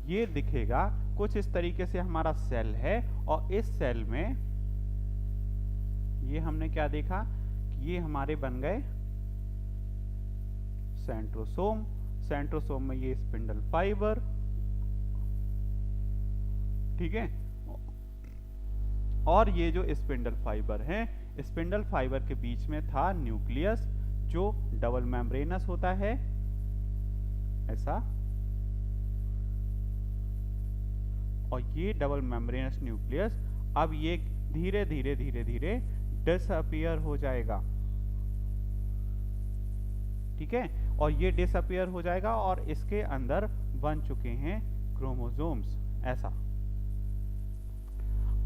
ये दिखेगा कुछ इस तरीके से, हमारा सेल है और इस सेल में ये हमने क्या देखा कि ये हमारे बन गए सेंट्रोसोम। सेंट्रोसोम में ये स्पिंडल फाइबर, ठीक है, और ये जो स्पिंडल फाइबर है, स्पिंडल फाइबर के बीच में था न्यूक्लियस जो डबल मेम्ब्रेनस होता है ऐसा, और ये डबल मेम्ब्रेनस न्यूक्लियस अब ये धीरे धीरे धीरे धीरे डिसअपीयर हो जाएगा। ठीक है, और ये डिसअपीयर हो जाएगा और इसके अंदर बन चुके हैं क्रोमोसोम्स ऐसा।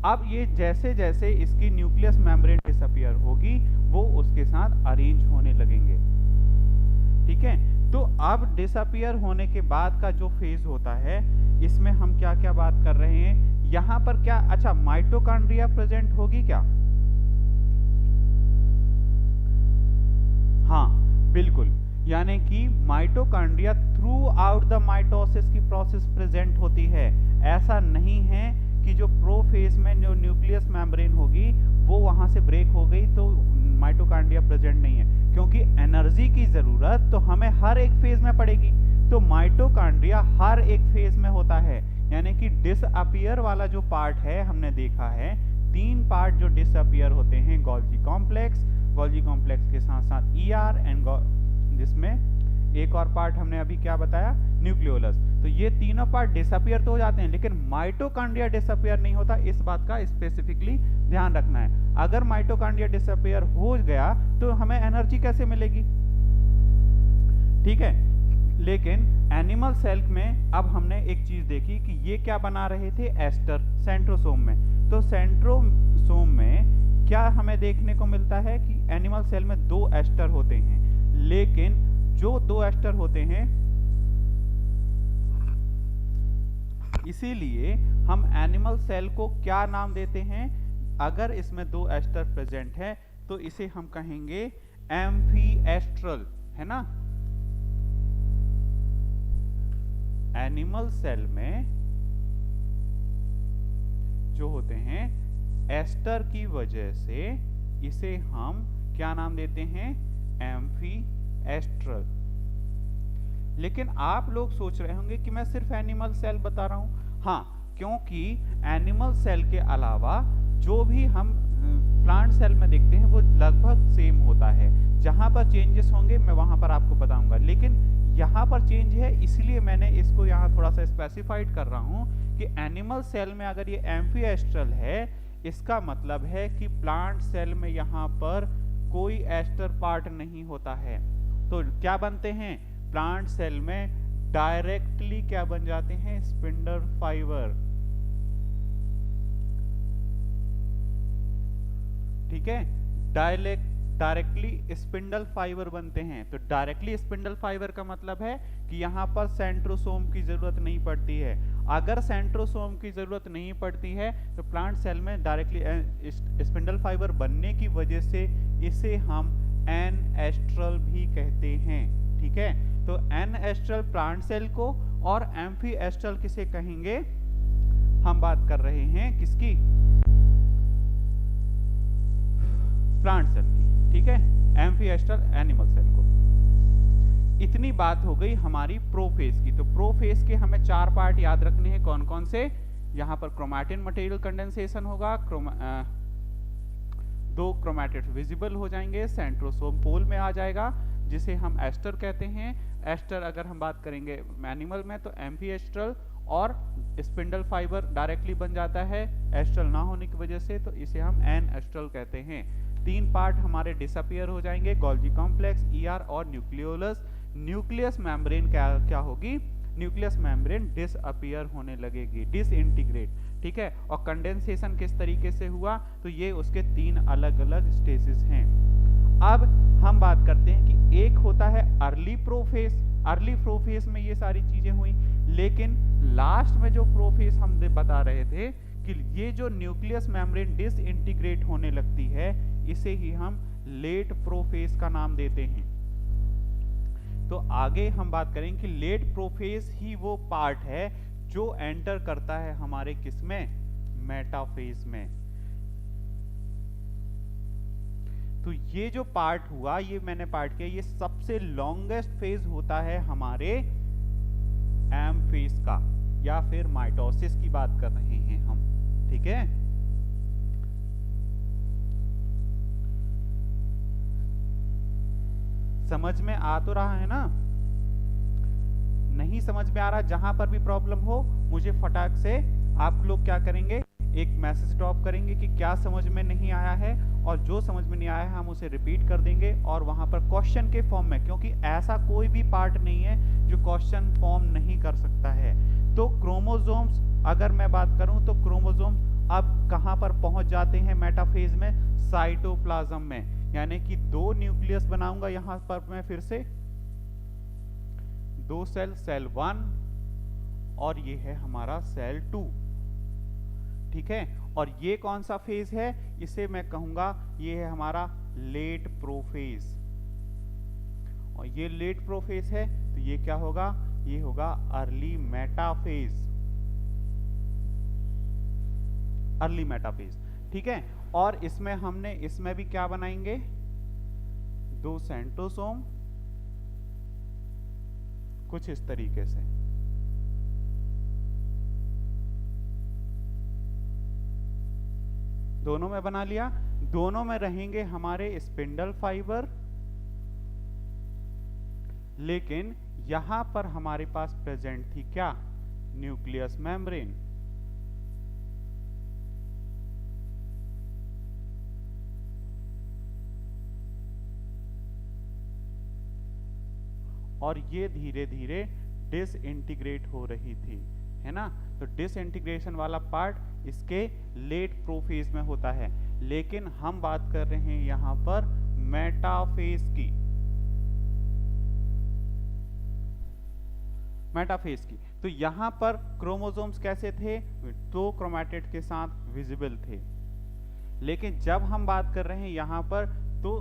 अब ये जैसे जैसे इसकी न्यूक्लियस मेम्ब्रेन डिसअपीयर होगी वो उसके साथ अरेंज होने लगेंगे। ठीक है, तो अब डिसअपीयर होने के बाद का जो फेज होता है इसमें हम क्या क्या बात कर रहे हैं यहां पर, क्या अच्छा माइटोकॉन्ड्रिया प्रेजेंट होगी क्या? हाँ बिल्कुल, यानी कि mitochondria through out the mitosis की प्रोसेस प्रेजेंट होती है। ऐसा नहीं है कि जो प्रोफेज में जो न्यूक्लियस मेम्ब्रेन होगी वो वहां से ब्रेक हो गई तो माइटोकॉन्ड्रिया प्रेजेंट नहीं है, क्योंकि एनर्जी की जरूरत तो हमें हर एक फेज में पड़ेगी। तो माइटोकॉन्ड्रिया हर एक फेज में होता है, यानी कि डिसअपीयर वाला जो पार्ट है हमने देखा है 3 पार्ट जो डिसअपीयर होते हैं, गोल्गी कॉम्प्लेक्स के साथ साथ ईआर एंड जिसमें एक और पार्ट हमने अभी क्या बताया, न्यूक्लियोलस। तो ये तीनों पार्ट डिसअपीयर तो हो जाते हैं लेकिन माइटोकॉन्ड्रिया डिसअपीयर नहीं होता, इस बात का स्पेसिफिकली ध्यान रखना है। अगर माइटोकॉन्ड्रिया डिसअपीयर हो गया तो हमें एनर्जी कैसे मिलेगी? ठीक है, लेकिन एनिमल सेल में अब हमने एक चीज देखी कि ये क्या बना रहे थे, एस्टर सेंट्रोसोम में। तो सेंट्रोसोम में क्या हमें देखने को मिलता है कि एनिमल सेल में 2 एस्टर होते हैं, लेकिन जो 2 एस्टर होते हैं इसीलिए हम एनिमल सेल को क्या नाम देते हैं, अगर इसमें 2 एस्टर प्रेजेंट है तो इसे हम कहेंगे एम्फीएस्ट्रल, है ना। एनिमल सेल में जो होते हैं एस्टर की वजह से इसे हम क्या नाम देते हैं, एम्फीएस्ट्रल। लेकिन आप लोग सोच रहे होंगे कि मैं सिर्फ एनिमल सेल बता रहा हूं। हाँ, क्योंकि एनिमल सेल के अलावा जो भी हम प्लांट सेल में देखते हैं वो लगभग सेम होता है। जहां पर चेंजेस होंगे मैं वहां पर आपको बताऊंगा, लेकिन यहाँ पर चेंज है इसलिए मैंने इसको यहाँ थोड़ा सा स्पेसिफाइड कर रहा हूँ कि एनिमल सेल में अगर ये एम्फीएस्ट्रल है इसका मतलब है कि प्लांट सेल में यहाँ पर कोई एस्टर पार्ट नहीं होता है। तो क्या बनते हैं, प्लांट सेल में डायरेक्टली क्या बन जाते हैं, स्पिंडल फाइबर। ठीक है, डायरेक्टली स्पिंडल फाइबर बनते हैं। तो डायरेक्टली स्पिंडल फाइबर का मतलब है कि यहाँ पर सेंट्रोसोम की जरूरत नहीं पड़ती है। अगर सेंट्रोसोम की जरूरत नहीं पड़ती है तो प्लांट सेल में डायरेक्टली स्पिंडल फाइबर बनने की वजह से इसे हम एन-एस्ट्रल भी कहते हैं। ठीक है, तो एन-एस्ट्रल प्लांट सेल को और एम्फीएस्ट्रल किसे कहेंगे, हम बात कर रहे हैं किसकी, प्लांट सेल की। ठीक है, एम्फीएस्ट्रल एनिमल सेल को। इतनी बात हो गई हमारी प्रोफेज की। तो प्रोफेज के हमें 4 पार्ट याद रखने हैं, कौन कौन से, यहाँ पर क्रोमैटिन मटेरियल कंडेंसेशन होगा, 2 क्रोमैटिड्स विजिबल हो जाएंगे, सेंट्रोसोम पोल में आ जाएगा जिसे हम एस्टर कहते हैं। एस्टर अगर हम बात करेंगे एनिमल में तो एम्फीएस्ट्रल और स्पिंडल फाइबर डायरेक्टली बन जाता है एस्ट्रल ना होने की वजह से, तो इसे हम एन-एस्ट्रल कहते हैं। 3 पार्ट हमारे डिसअपीयर हो जाएंगे, गोल्गी कॉम्प्लेक्स, ईआर और न्यूक्लियोलस। न्यूक्लियस मेम्ब्रेन क्या होगी, न्यूक्लियस मेम्ब्रेन डिसअपीयर होने लगेगी, डिसइंटीग्रेट। ठीक है, और कंडेंसेशन किस तरीके से हुआ, तो ये उसके 3 अलग अलग स्टेजेस हैं। अब हम बात करते हैं कि एक होता है अर्ली प्रोफेज। अर्ली प्रोफेज में ये सारी चीजें हुई, लेकिन लास्ट में जो प्रोफेज हम बता रहे थे कि ये जो न्यूक्लियस मेम्ब्रेन डिसइंटीग्रेट होने लगती है इसे ही हम लेट प्रोफेज का नाम देते हैं। तो आगे हम बात करेंगे कि लेट प्रोफेज ही वो पार्ट है जो एंटर करता है हमारे किसमें, मेटाफेज में। तो ये जो पार्ट हुआ, ये मैंने पार्ट किया, ये सबसे लॉन्गेस्ट फेज होता है हमारे एम फेज का, या फिर माइटोसिस की बात कर रहे हैं हम। ठीक है, समझ में आ तो रहा है ना, नहीं समझ में आ रहा, जहां पर भी प्रॉब्लम हो मुझे फटाक से आप लोग क्या करेंगे, एक मैसेज ड्रॉप करेंगे कि क्या समझ में नहीं आया है, और जो समझ में नहीं आया है हम उसे रिपीट कर देंगे, और वहां पर क्वेश्चन के फॉर्म में, क्योंकि ऐसा कोई भी पार्ट नहीं है जो क्वेश्चन फॉर्म नहीं कर सकता है। तो क्रोमोसोम्स, अगर मैं बात करूं तो क्रोमोसोम्स अब कहां पर पहुंच जाते हैं मेटाफेज में, साइटोप्लाज्म में। यानी कि दो न्यूक्लियस बनाऊंगा यहां पर मैं फिर से, दो सेल, सेल 1 और ये है हमारा सेल 2, ठीक है। और ये कौन सा फेज है, इसे मैं कहूंगा ये है हमारा लेट प्रोफेज, और ये लेट प्रोफेज है तो ये क्या होगा, ये होगा अर्ली मेटाफेज, अर्ली मेटाफेज, ठीक है। और इसमें भी क्या बनाएंगे, दो सेंट्रोसोम कुछ इस तरीके से, दोनों में बना लिया। दोनों में रहेंगे हमारे स्पिंडल फाइबर, लेकिन यहां पर हमारे पास प्रेजेंट थी क्या, न्यूक्लियस मेम्ब्रेन। और ये धीरे धीरे डिसइंटीग्रेट हो रही थी, है ना। तो डिसइंटीग्रेशन वाला पार्ट इसके लेट प्रोफेज में होता है, लेकिन हम बात कर रहे हैं यहां पर मेटाफेज की, मेटाफेज की। तो यहां पर क्रोमोसोम्स कैसे थे, तो क्रोमैटिड के साथ विजिबल थे, लेकिन जब हम बात कर रहे हैं यहां पर, तो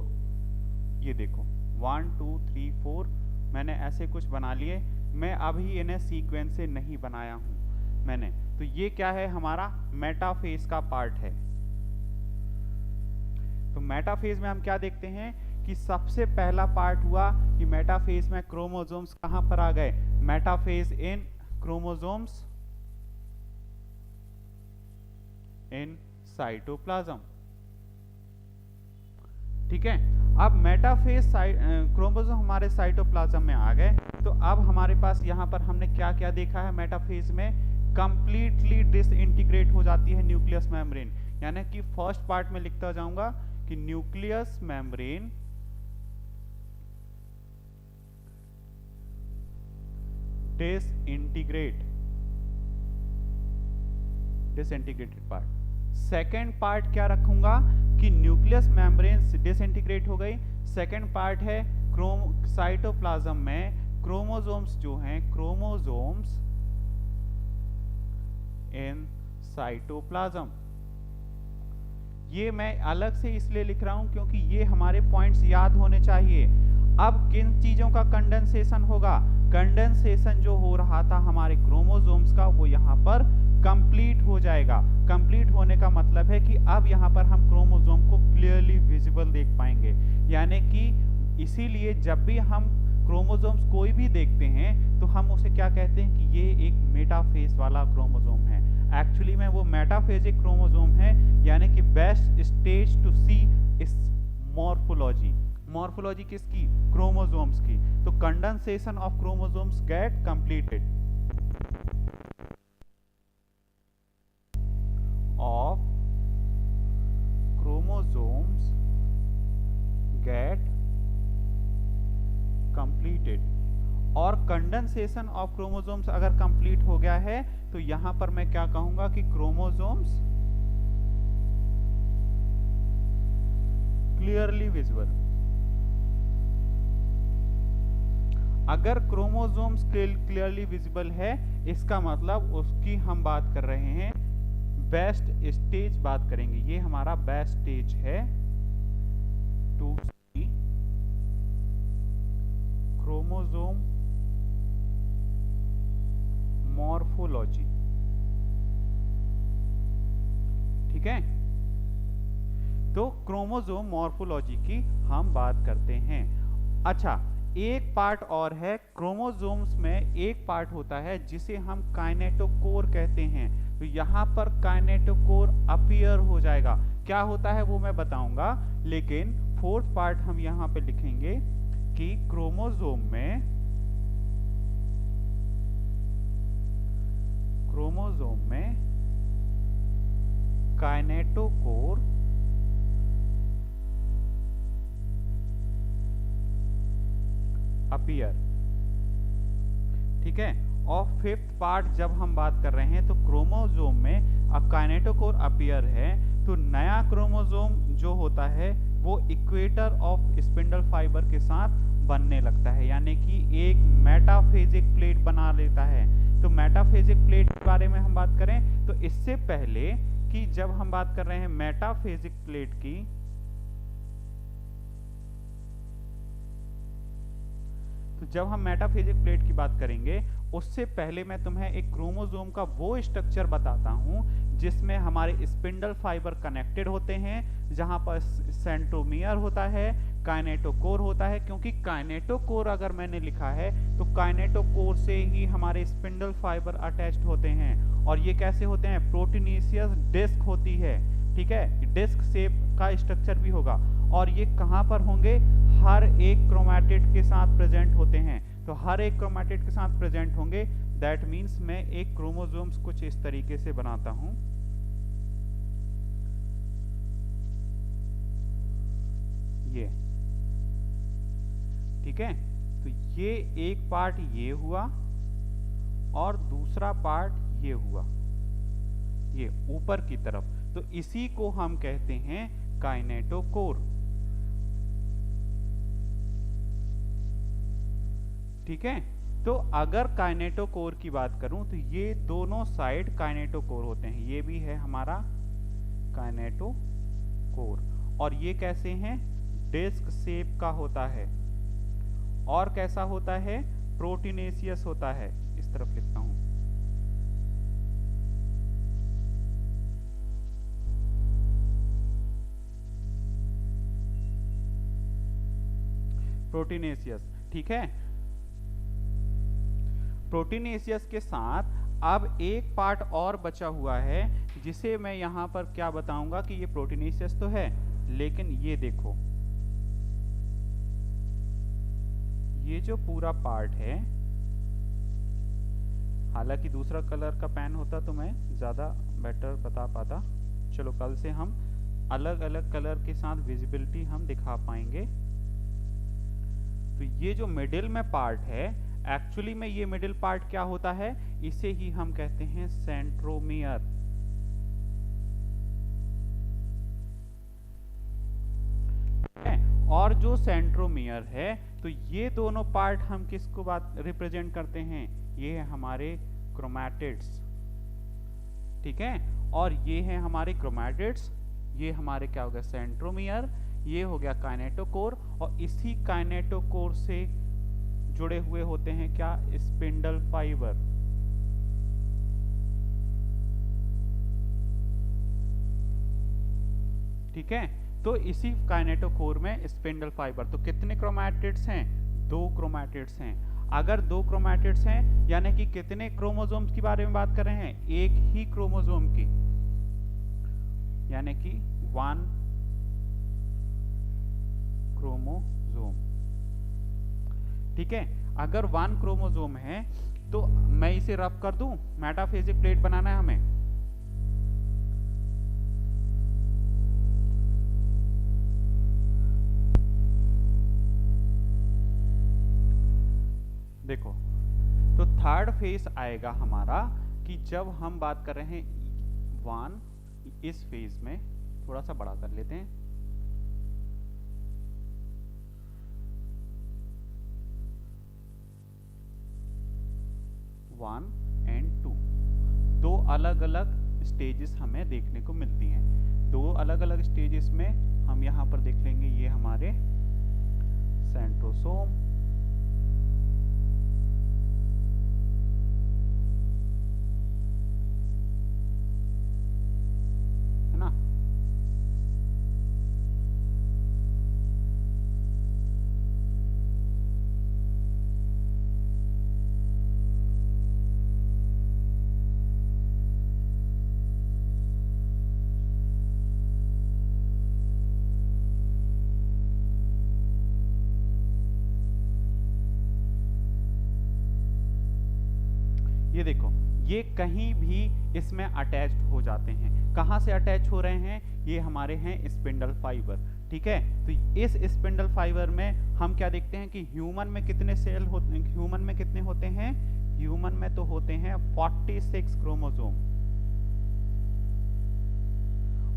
ये देखो 1 2 3 4 मैंने ऐसे कुछ बना लिए, मैं अभी इन्हें सीक्वेंस से नहीं बनाया हूं मैंने। तो ये क्या है, हमारा मेटाफेज का पार्ट है। तो मेटाफेज में हम क्या देखते हैं कि सबसे पहला पार्ट हुआ कि मेटाफेज में क्रोमोसोम्स कहां पर आ गए, metaphase in chromosomes in cytoplasm, ठीक है। अब मेटाफेज क्रोमोसोम हमारे साइटोप्लाज्म में आ गए, तो अब हमारे पास यहाँ पर हमने क्या क्या देखा है, मेटाफेज में कंप्लीटली डिसइंटीग्रेट हो जाती है न्यूक्लियस मेम्ब्रेन। यानी कि फर्स्ट पार्ट में लिखता जाऊंगा कि nucleus membrane disintegrated part. Second part क्या रखूंगा कि न्यूक्लियस मेम्ब्रेन डिसइंटीग्रेट हो गई। सेकेंड पार्ट है साइटोप्लाज्म में क्रोमोसोम्स जो हैं, क्रोमोसोम्स इन साइटोप्लाज्म। ये मैं अलग से इसलिए लिख रहा हूं क्योंकि ये हमारे पॉइंट्स याद होने चाहिए। अब किन चीजों का कंडेंसेशन होगा, कंडेंसेशन जो हो रहा था हमारे क्रोमोसोम्स का, वो यहाँ पर कंप्लीट हो जाएगा। कंप्लीट होने का मतलब है कि अब यहाँ पर हम क्रोमोसोम को क्लियरली विजिबल देख पाएंगे। यानी कि इसीलिए जब भी हम क्रोमोसोम्स कोई भी देखते हैं तो हम उसे क्या कहते हैं कि ये एक मेटाफेज वाला क्रोमोसोम है। एक्चुअली में वो मेटाफेजिक क्रोमोसोम है, यानी कि बेस्ट स्टेज टू सी इस मॉर्फोलॉजी। मॉर्फोलॉजी किसकी, क्रोमोसोम्स की। तो condensation of chromosomes gate completed, of chromosomes get completed। और कंडेंसेशन ऑफ क्रोमोसोम्स अगर कंप्लीट हो गया है तो यहां पर मैं क्या कहूंगा कि क्रोमोसोम्स क्लियरली विजिबल। अगर क्रोमोसोम्स क्लियरली विजिबल है, इसका मतलब उसकी हम बात कर रहे हैं बेस्ट स्टेज बात करेंगे। ये हमारा बेस्ट स्टेज है टू सी क्रोमोसोम मॉर्फोलॉजी, ठीक है। तो क्रोमोसोम मॉर्फोलॉजी की हम बात करते हैं। अच्छा, एक पार्ट और है क्रोमोसोम्स में, एक पार्ट होता है जिसे हम काइनेटोकोर कहते हैं। तो यहां पर काइनेटोकोर अपीयर हो जाएगा। क्या होता है वो मैं बताऊंगा, लेकिन फोर्थ पार्ट हम यहां पे लिखेंगे कि क्रोमोसोम में काइनेटोकोर अपीयर, ठीक है। और फिफ्थ पार्ट जब हम बात कर रहे हैं तो क्रोमोसोम में अब काइनेटोकोर अपीयर है तो नया क्रोमोसोम जो होता है वो इक्वेटर ऑफ स्पिंडल फाइबर के साथ बनने लगता है, यानी कि एक मेटाफेजिक प्लेट बना लेता है। तो मेटाफेजिक प्लेट के बारे में हम बात करें तो इससे पहले कि जब हम बात कर रहे हैं मेटाफेजिक प्लेट की, तो जब हम मेटाफेजिक प्लेट की बात करेंगे उससे पहले मैं तुम्हें एक क्रोमोसोम का वो स्ट्रक्चर बताता हूं जिसमें हमारे स्पिंडल फाइबर कनेक्टेड होते हैं, जहां पर सेंट्रोमियर होता है, काइनेटोकोर होता है। क्योंकि काइनेटोकोर अगर मैंने लिखा है तो काइनेटोकोर से ही हमारे स्पिंडल फाइबर अटैच्ड होते हैं। और ये कैसे होते हैं? प्रोटीनेशियस डिस्क होती है, ठीक है, डिस्क शेप का स्ट्रक्चर भी होगा। और ये कहां पर होंगे? हर एक क्रोमैटिड के साथ प्रेजेंट होते हैं। तो हर एक क्रोमैटिड के साथ प्रेजेंट होंगे। दैट मीन्स मैं एक क्रोमोसोम्स कुछ इस तरीके से बनाता हूं, ये, ठीक है। तो ये एक पार्ट ये हुआ और दूसरा पार्ट ये हुआ, ये ऊपर की तरफ। तो इसी को हम कहते हैं काइनेटोकोर, ठीक है। तो अगर काइनेटोकोर की बात करूं तो ये दोनों साइड काइनेटोकोर होते हैं। ये भी है हमारा काइनेटोकोर और ये कैसे हैं? डिस्क शेप का होता है। और कैसा होता है? प्रोटीनेशियस होता है। इस तरफ लिखता हूं, प्रोटीनेशियस, ठीक है। प्रोटीनेशियस के साथ अब एक पार्ट और बचा हुआ है जिसे मैं यहां पर क्या बताऊंगा कि ये प्रोटीनेशियस तो है, लेकिन ये देखो, ये जो पूरा पार्ट है, हालांकि दूसरा कलर का पेन होता तो मैं ज्यादा बेटर बता पाता। चलो कल से हम अलग अलग कलर के साथ विजिबिलिटी हम दिखा पाएंगे। तो ये जो मिडिल में पार्ट है, एक्चुअली में ये मिडिल पार्ट क्या होता है? इसे ही हम कहते हैं सेंट्रोमियर, और जो सेंट्रोमियर है तो ये दोनों पार्ट हम किसको बात रिप्रेजेंट करते हैं? ये है हमारे क्रोमैटिड्स, ठीक है। और ये है हमारे क्रोमैटिड्स, ये हमारे क्या हो गया? सेंट्रोमियर, ये हो गया काइनेटोकोर। और इसी काइनेटोकोर से जुड़े हुए होते हैं क्या? स्पिंडल फाइबर, ठीक है। तो इसी काइनेटोकोर में स्पिंडल फाइबर, तो कितने क्रोमैटिड्स हैं? 2 क्रोमैटिड्स हैं। अगर 2 क्रोमैटिड्स हैं यानी कि कितने क्रोमोसोम्स की बारे में बात कर रहे हैं? एक ही क्रोमोसोम की, यानी कि 1 क्रोमोसोम, ठीक है। अगर 1 क्रोमोसोम है तो मैं इसे रफ कर दूं, मेटाफेजिक प्लेट बनाना है हमें। देखो, तो थर्ड फेज आएगा हमारा कि जब हम बात कर रहे हैं 1, इस फेज में थोड़ा सा बड़ा कर लेते हैं, 1 and 2, 2 अलग अलग स्टेजेस हमें देखने को मिलती हैं। 2 अलग अलग स्टेजेस में हम यहाँ पर देख लेंगे, ये हमारे सेंट्रोसोम, है ना। ये कहीं भी इसमें अटैच्ड हो जाते हैं। कहाँ से अटैच हो रहे हैं? ये हमारे हैं स्पिंडल फाइबर, ठीक है। तो इस स्पिंडल फाइबर में हम क्या देखते हैं कि ह्यूमन में कितने सेल होते हैं? ह्यूमन में कितने होते हैं? ह्यूमन में तो होते हैं 46 क्रोमोसोम,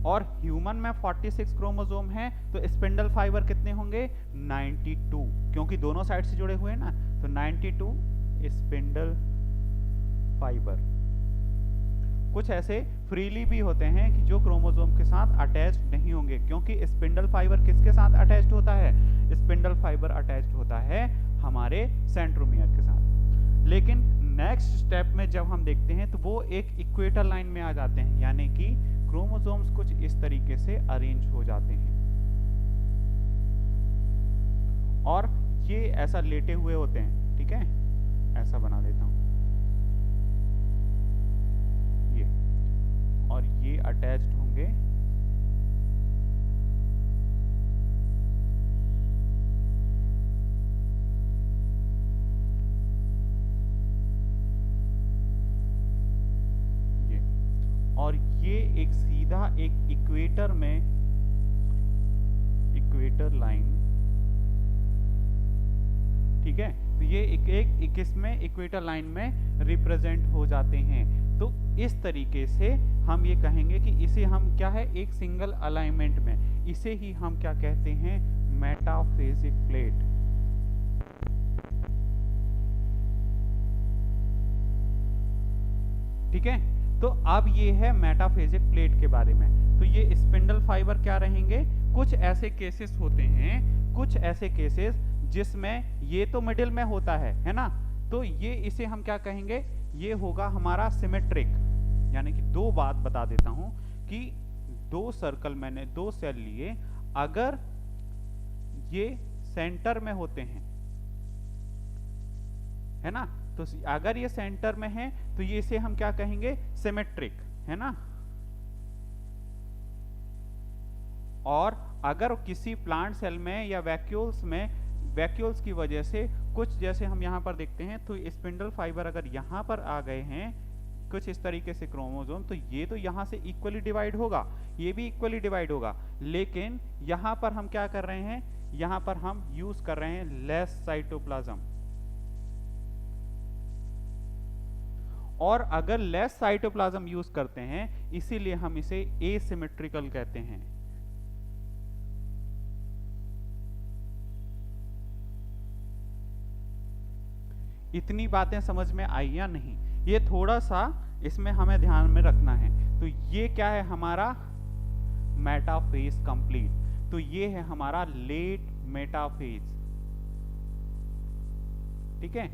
और ह्यूमन में 46 क्रोमोसोम है, तो स्पिंडल फाइबर कितने होंगे? 92, क्योंकि दोनों साइड से जुड़े हुए हैं ना, तो 92 स्पिंडल फाइबर। कुछ ऐसे फ्रीली भी होते हैं कि जो क्रोमोसोम के साथ अटैच्ड नहीं होंगे, क्योंकि स्पिंडल फाइबर किसके साथ अटैच्ड होता है? स्पिंडल फाइबर अटैच्ड होता है हमारे सेंट्रोमियर के साथ। लेकिन नेक्स्ट स्टेप में जब हम देखते हैं तो वो एक इक्वेटर लाइन में आ जाते हैं, यानी कि क्रोमोसोम्स कुछ इस तरीके से अरेंज हो जाते हैं, और ये ऐसा लेटे हुए होते हैं, ठीक है। ऐसा बना देता हूं, ये, और ये अटैच्ड होंगे ये, और ये एक सीधा एक इक्वेटर में, इक्वेटर लाइन, ठीक है। तो ये एक इसमें इक्वेटर लाइन में रिप्रेजेंट हो जाते हैं। तो इस तरीके से हम ये कहेंगे कि इसे हम क्या है, एक सिंगल अलाइनमेंट में, इसे ही हम क्या कहते हैं? Metaphasic plate. ठीक है, तो अब ये है मेटाफेजिक प्लेट के बारे में। तो ये स्पिंडल फाइबर क्या रहेंगे? कुछ ऐसे केसेस होते हैं, कुछ ऐसे केसेस जिसमें ये तो मिडिल में होता है ना, तो ये इसे हम क्या कहेंगे? ये होगा हमारा सिमेट्रिक। यानी कि दो बात बता देता हूं कि दो सर्कल मैंने दो सेल लिए, अगर ये सेंटर में होते हैं, है ना, तो अगर ये सेंटर में है तो ये इसे हम क्या कहेंगे? सिमेट्रिक, है ना। और अगर किसी प्लांट सेल में या वैक्यूल्स में, वैक्यूल्स की वजह से कुछ, जैसे हम यहाँ पर देखते हैं, तो स्पिंडल फाइबर अगर यहाँ पर आ गए हैं कुछ इस तरीके से क्रोमोसोम, तो ये तो यहाँ से इक्वली डिवाइड होगा, ये भी इक्वली डिवाइड होगा, लेकिन यहाँ पर हम क्या कर रहे हैं? यहाँ पर हम यूज कर रहे हैं लेस साइटोप्लाज्म, और अगर लेस साइटोप्लाज्म यूज करते हैं, इसीलिए हम इसे एसिमेट्रिकल कहते हैं। इतनी बातें समझ में आई या नहीं? ये थोड़ा सा इसमें हमें ध्यान में रखना है। तो ये क्या है हमारा? Metaphase complete. तो ये है हमारा लेट मेटाफेज, ठीक है।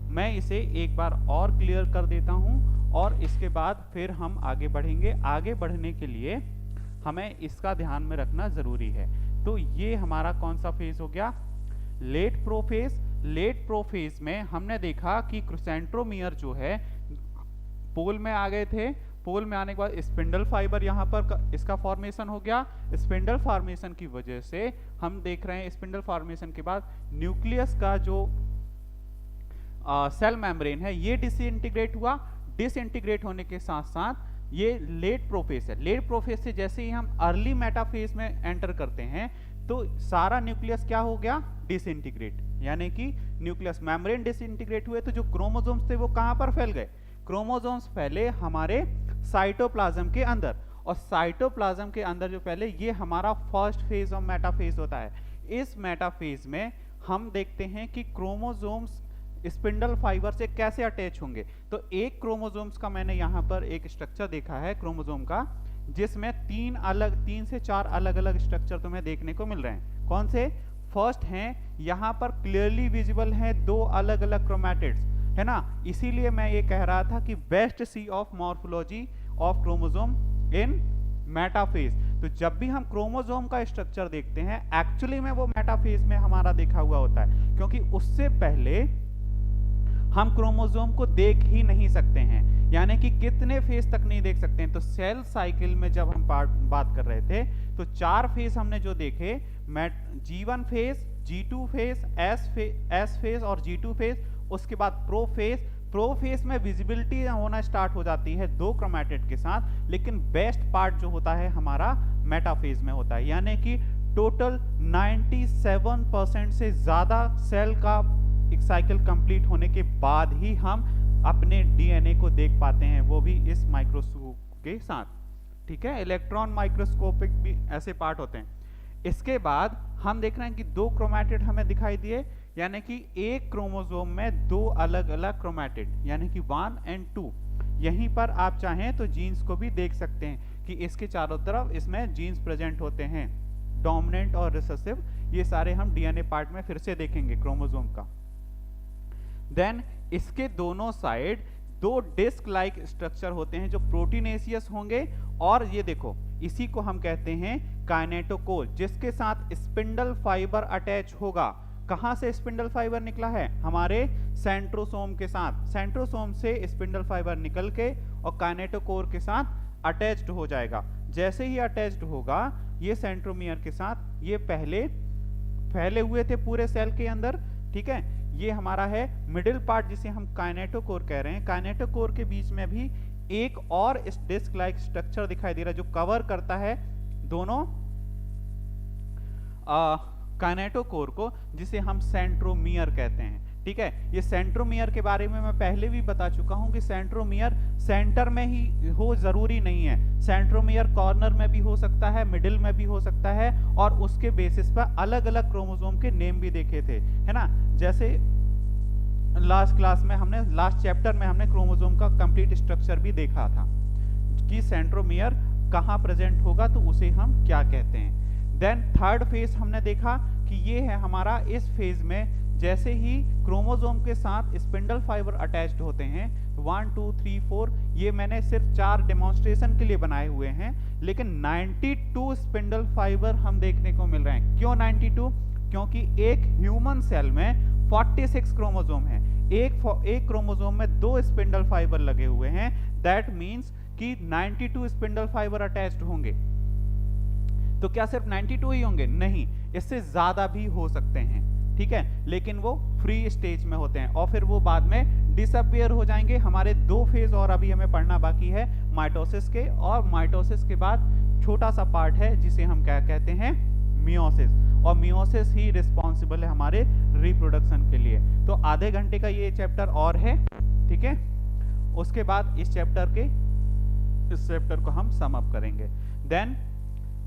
मैं इसे एक बार और क्लियर कर देता हूं, और इसके बाद फिर हम आगे बढ़ेंगे। आगे बढ़ने के लिए हमें इसका ध्यान में रखना जरूरी है। तो ये हमारा कौन सा फेज हो गया? Late prophase. लेट प्रोफेज में हमने देखा कि सेंट्रोमियर जो है पोल में आ गए थे, पोल में आने के बाद स्पिंडल फाइबर यहाँ पर इसका फॉर्मेशन हो गया। स्पिंडल फॉर्मेशन की वजह से हम देख रहे हैं, स्पिंडल फॉर्मेशन के बाद न्यूक्लियस का जो सेल मेम्ब्रेन है ये डिसइंटीग्रेट हुआ। डिसइंटीग्रेट होने के साथ साथ ये लेट प्रोफेज है। लेट प्रोफेज से जैसे ही हम अर्ली मेटाफेज में एंटर करते हैं तो सारा न्यूक्लियस क्या हो गया? डिसइंटीग्रेट, यानी कि न्यूक्लियस मेम्ब्रेन डिसइंटीग्रेट हुए, तो जो क्रोमोसोम्स थे वो कहां पर फैल गए? क्रोमोसोम्स फैले हमारे साइटोप्लाज्म के अंदर, और साइटोप्लाज्म के अंदर जो पहले, ये हमारा फर्स्ट फेज ऑफ मेटाफेज होता है। इस मेटाफेज में हम देखते हैं कि क्रोमोसोम्स स्पिंडल फाइबर से कैसे अटैच होंगे। तो एक क्रोमोसोम्स का मैंने यहाँ पर एक स्ट्रक्चर देखा है क्रोमोसोम का, जिसमें तीन से चार अलग अलग स्ट्रक्चर तुम्हें देखने को मिल रहे हैं। कौन से? फर्स्ट हैं, यहाँ पर क्लियरली विजिबल हैं दो अलग अलग क्रोमैटिड्स, है ना। इसीलिए मैं ये कह रहा था कि best see of morphology of chromosome in metaphase. तो जब भी हम क्रोमोसोम का स्ट्रक्चर देखते हैं, एक्चुअली में वो मेटाफेज में हमारा देखा हुआ होता है, क्योंकि उससे पहले हम क्रोमोसोम को देख ही नहीं सकते हैं, यानी कि कितने फेज तक नहीं देख सकते हैं। तो सेल साइकिल में जब हम बात कर रहे थे तो चार फेज हमने जो देखे, G1 phase, G2 phase, S phase और G2 फेज, उसके बाद प्रो फेज, प्रोफेज में विजिबिलिटी होना स्टार्ट हो जाती है दो क्रोमैटिड के साथ, लेकिन बेस्ट पार्ट जो होता है हमारा मेटाफेज में होता है, यानी कि टोटल 97% से ज्यादा सेल का एक साइकिल कंप्लीट होने के बाद ही हम अपने डीएनए को देख पाते हैं, वो भी इस माइक्रोस्कोप के साथ। ठीक है, इलेक्ट्रॉन माइक्रोस्कोपिक भी ऐसे पार्ट होते हैं। इसके बाद हम देख रहे हैं कि दो क्रोमैटिड हमें दिखाई दिए, यानी कि एक क्रोमोसोम में दो अलग अलग क्रोमैटिड, यानी कि 1 और 2। यहीं पर आप चाहें तो जीन्स को भी देख सकते हैं कि इसके चारों तरफ इसमें जीन्स प्रेजेंट होते हैं, डोमिनेंट और रिसेसिव। ये सारे हम डीएनए पार्ट में फिर से देखेंगे क्रोमोसोम का। देन इसके दोनों साइड दो डिस्क लाइक स्ट्रक्चर होते हैं जो प्रोटीनेशियस होंगे, और ये देखो इसी को हम कहते हैं काइनेटोकोर, जिसके साथ स्पिंडल फाइबर अटैच होगा। कहां से स्पिंडल फाइबर निकला है? हमारे सेंट्रोसोम के साथ। सेंट्रोसोम से स्पिंडल फाइबर निकल के और काइनेटोकोर के साथ अटैच्ड हो जाएगा। जैसे ही अटैच्ड होगा ये सेंट्रोमियर के साथ, ये पहले फैले हुए थे पूरे सेल के अंदर। ठीक है, ये हमारा है मिडिल पार्ट जिसे हम काइनेटोकोर कह रहे हैं। काइनेटोकोर के बीच में भी एक और इस डिस्क लाइक स्ट्रक्चर दिखाई दे रहा है जो कवर करता है दोनों काइनेटोकोर को, जिसे हम सेंट्रोमियर कहते हैं। ठीक है, ये सेंट्रोमियर के बारे में मैं पहले भी बता चुका हूं कि सेंट्रोमियर सेंटर में ही हो जरूरी नहीं है। सेंट्रोमियर कॉर्नर में भी हो सकता है, मिडिल में भी हो सकता है, और उसके बेसिस पर अलग अलग क्रोमोसोम के नेम भी देखे थे, है ना। जैसे लास्ट क्लास में हमने, लास्ट चैप्टर में हमने क्रोमोसोम का कंप्लीट स्ट्रक्चर भी देखा था कि सेंट्रोमियर कहाँ प्रेजेंट होगा तो उसे हम क्या कहते हैं। देन थर्ड फेज हमने देखा कि ये है हमारा, इस फेज में जैसे ही क्रोमोसोम के साथ स्पिंडल फाइबर अटैच्ड होते हैं 1 2 3 4, ये मैंने सिर्फ 4 डेमोन्स्ट्रेशन के लिए बनाए हुए हैं, लेकिन 92 स्पिंडल फाइबर हम देखने को मिल रहे हैं। क्यों 92? क्योंकि एक ह्यूमन सेल में 46 क्रोमोसोम है, एक क्रोमोसोम में 2 स्पिंडल फाइबर लगे हुए हैं। दैट मीन्स कि 92 स्पिंडल फाइबर अटैच्ड होंगे। तो क्या सिर्फ 92 ही होंगे? नहीं, इससे ज्यादा भी हो सकते हैं। ठीक है, लेकिन वो फ्री स्टेज में होते हैं और फिर वो बाद में डिसअपियर हो जाएंगे। हमारे 2 फेज और अभी हमें पढ़ना बाकी है माइटोसिस के, और माइटोसिस के बाद छोटा सा पार्ट है जिसे हम क्या कहते हैं, मियोसिस, और मियोसिस ही रिस्पॉन्सिबल है हमारे रिप्रोडक्शन के लिए। तो आधे घंटे का ये चैप्टर और है। ठीक है, उसके बाद इस चैप्टर को हम सम अप करेंगे। देन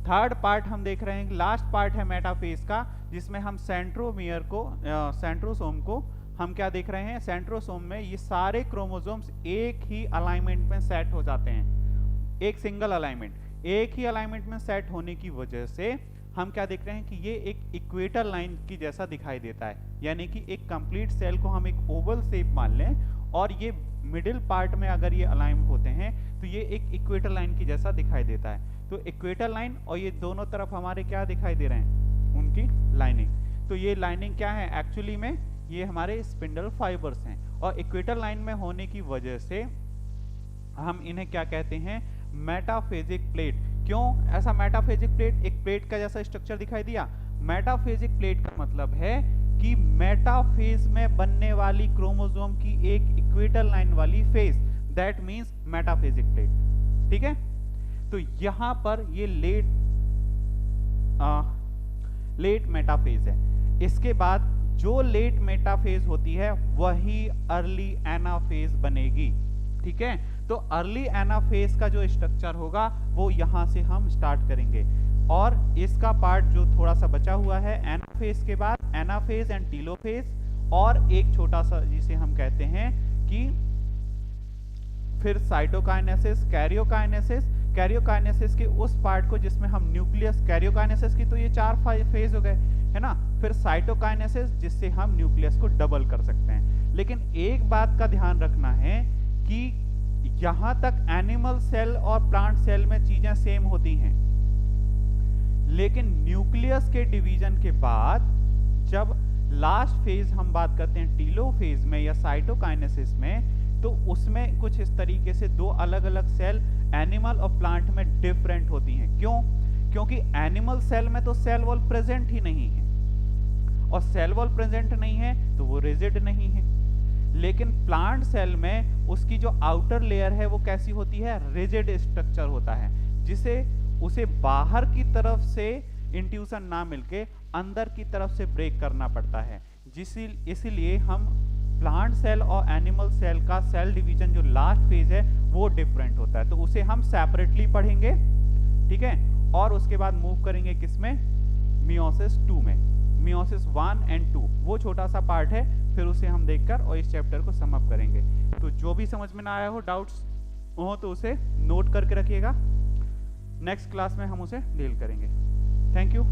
थर्ड पार्ट हम देख रहे हैं, लास्ट पार्ट है मेटाफेज का, जिसमें हम सेंट्रोमियर को, सेंट्रोसोम को हम क्या देख रहे हैं, सेंट्रोसोम में ये सारे क्रोमोसोम्स एक ही अलाइनमेंट में सेट हो जाते हैं, एक सिंगल अलाइनमेंट। एक ही अलाइनमेंट में सेट होने की वजह से हम क्या देख रहे हैं कि ये एक इक्वेटर लाइन की जैसा दिखाई देता है, यानी कि एक कंप्लीट सेल को हम एक ओवल शेप मान लें, और ये मिडिल पार्ट में अगर ये अलाइन होते हैं तो ये एक इक्वेटर लाइन की जैसा दिखाई देता है। तो इक्वेटर लाइन और ये दोनों तरफ हमारे क्या दिखाई दे रहे हैं, उनकी लाइनिंग। तो ये लाइनिंग क्या है, एक्चुअली में ये हमारे स्पिंडल फाइबर्स हैं, और इक्वेटर लाइन में होने की वजह से हम इन्हें क्या कहते हैं, मेटाफेजिक प्लेट। क्यों ऐसा मेटाफेजिक प्लेट, एक प्लेट का जैसा स्ट्रक्चर दिखाई दिया। मेटाफेजिक प्लेट का मतलब है कि मेटाफेज में बनने वाली क्रोमोसोम की एक इक्वेटर लाइन वाली phase, that means metaphasic plate. ठीक है, तो यहां पर ये लेट मेटाफेज है। इसके बाद जो लेट मेटाफेज होती है वही अर्ली एनाफेज बनेगी। ठीक है, तो अर्ली एनाफेज का जो स्ट्रक्चर होगा वो यहां से हम स्टार्ट करेंगे, और इसका पार्ट जो थोड़ा सा बचा हुआ है एनाफेज के बाद एनाफेज एंड टीलोफेज, और एक छोटा सा जिसे हम कहते हैं कि फिर साइटोकाइनेसिस, कैरियोकाइनेसिस। कैरियोकाइनेसिस के उस पार्ट को जिसमें हम न्यूक्लियस, कैरियोकाइनेसिस की तो ये 4 फेज हो गए, है ना। फिर साइटोकाइनेसिस जिससे हम न्यूक्लियस को डबल कर सकते हैं। लेकिन एक बात का ध्यान रखना है कि यहां तक एनिमल सेल और प्लांट सेल में चीजें सेम होती हैं, लेकिन न्यूक्लियस के डिवीजन के बाद जब लास्ट फेज हम बात करते हैं टीलोफेज में या साइटोकाइनेसिस में, तो उसमें कुछ इस तरीके से 2 अलग अलग सेल एनिमल और प्लांट में डिफरेंट होती हैं। क्यों? क्योंकि एनिमल सेल में तो सेल वॉल प्रेजेंट ही नहीं है, और सेल वॉल प्रेजेंट नहीं है तो वो रिजिड नहीं है। लेकिन प्लांट सेल में उसकी जो आउटर लेयर है वो कैसी होती है, रिजिड स्ट्रक्चर होता है, जिसे उसे बाहर की तरफ से इंट्यूशन ना मिलके अंदर की तरफ से ब्रेक करना पड़ता है। इसीलिए हम प्लांट सेल और एनिमल सेल का सेल डिवीजन जो लास्ट फेज है वो डिफरेंट होता है, तो उसे हम सेपरेटली पढ़ेंगे, ठीक है। और उसके बाद मूव करेंगे किसमें, मियोसिस 2 में, मियोसिस 1 एंड 2 वो छोटा सा पार्ट है, फिर उसे हम देखकर और इस चैप्टर को सम अप करेंगे। तो जो भी समझ में ना आया हो, डाउट्स हो, तो उसे नोट करके रखिएगा, नेक्स्ट क्लास में हम उसे डील करेंगे। Thank you.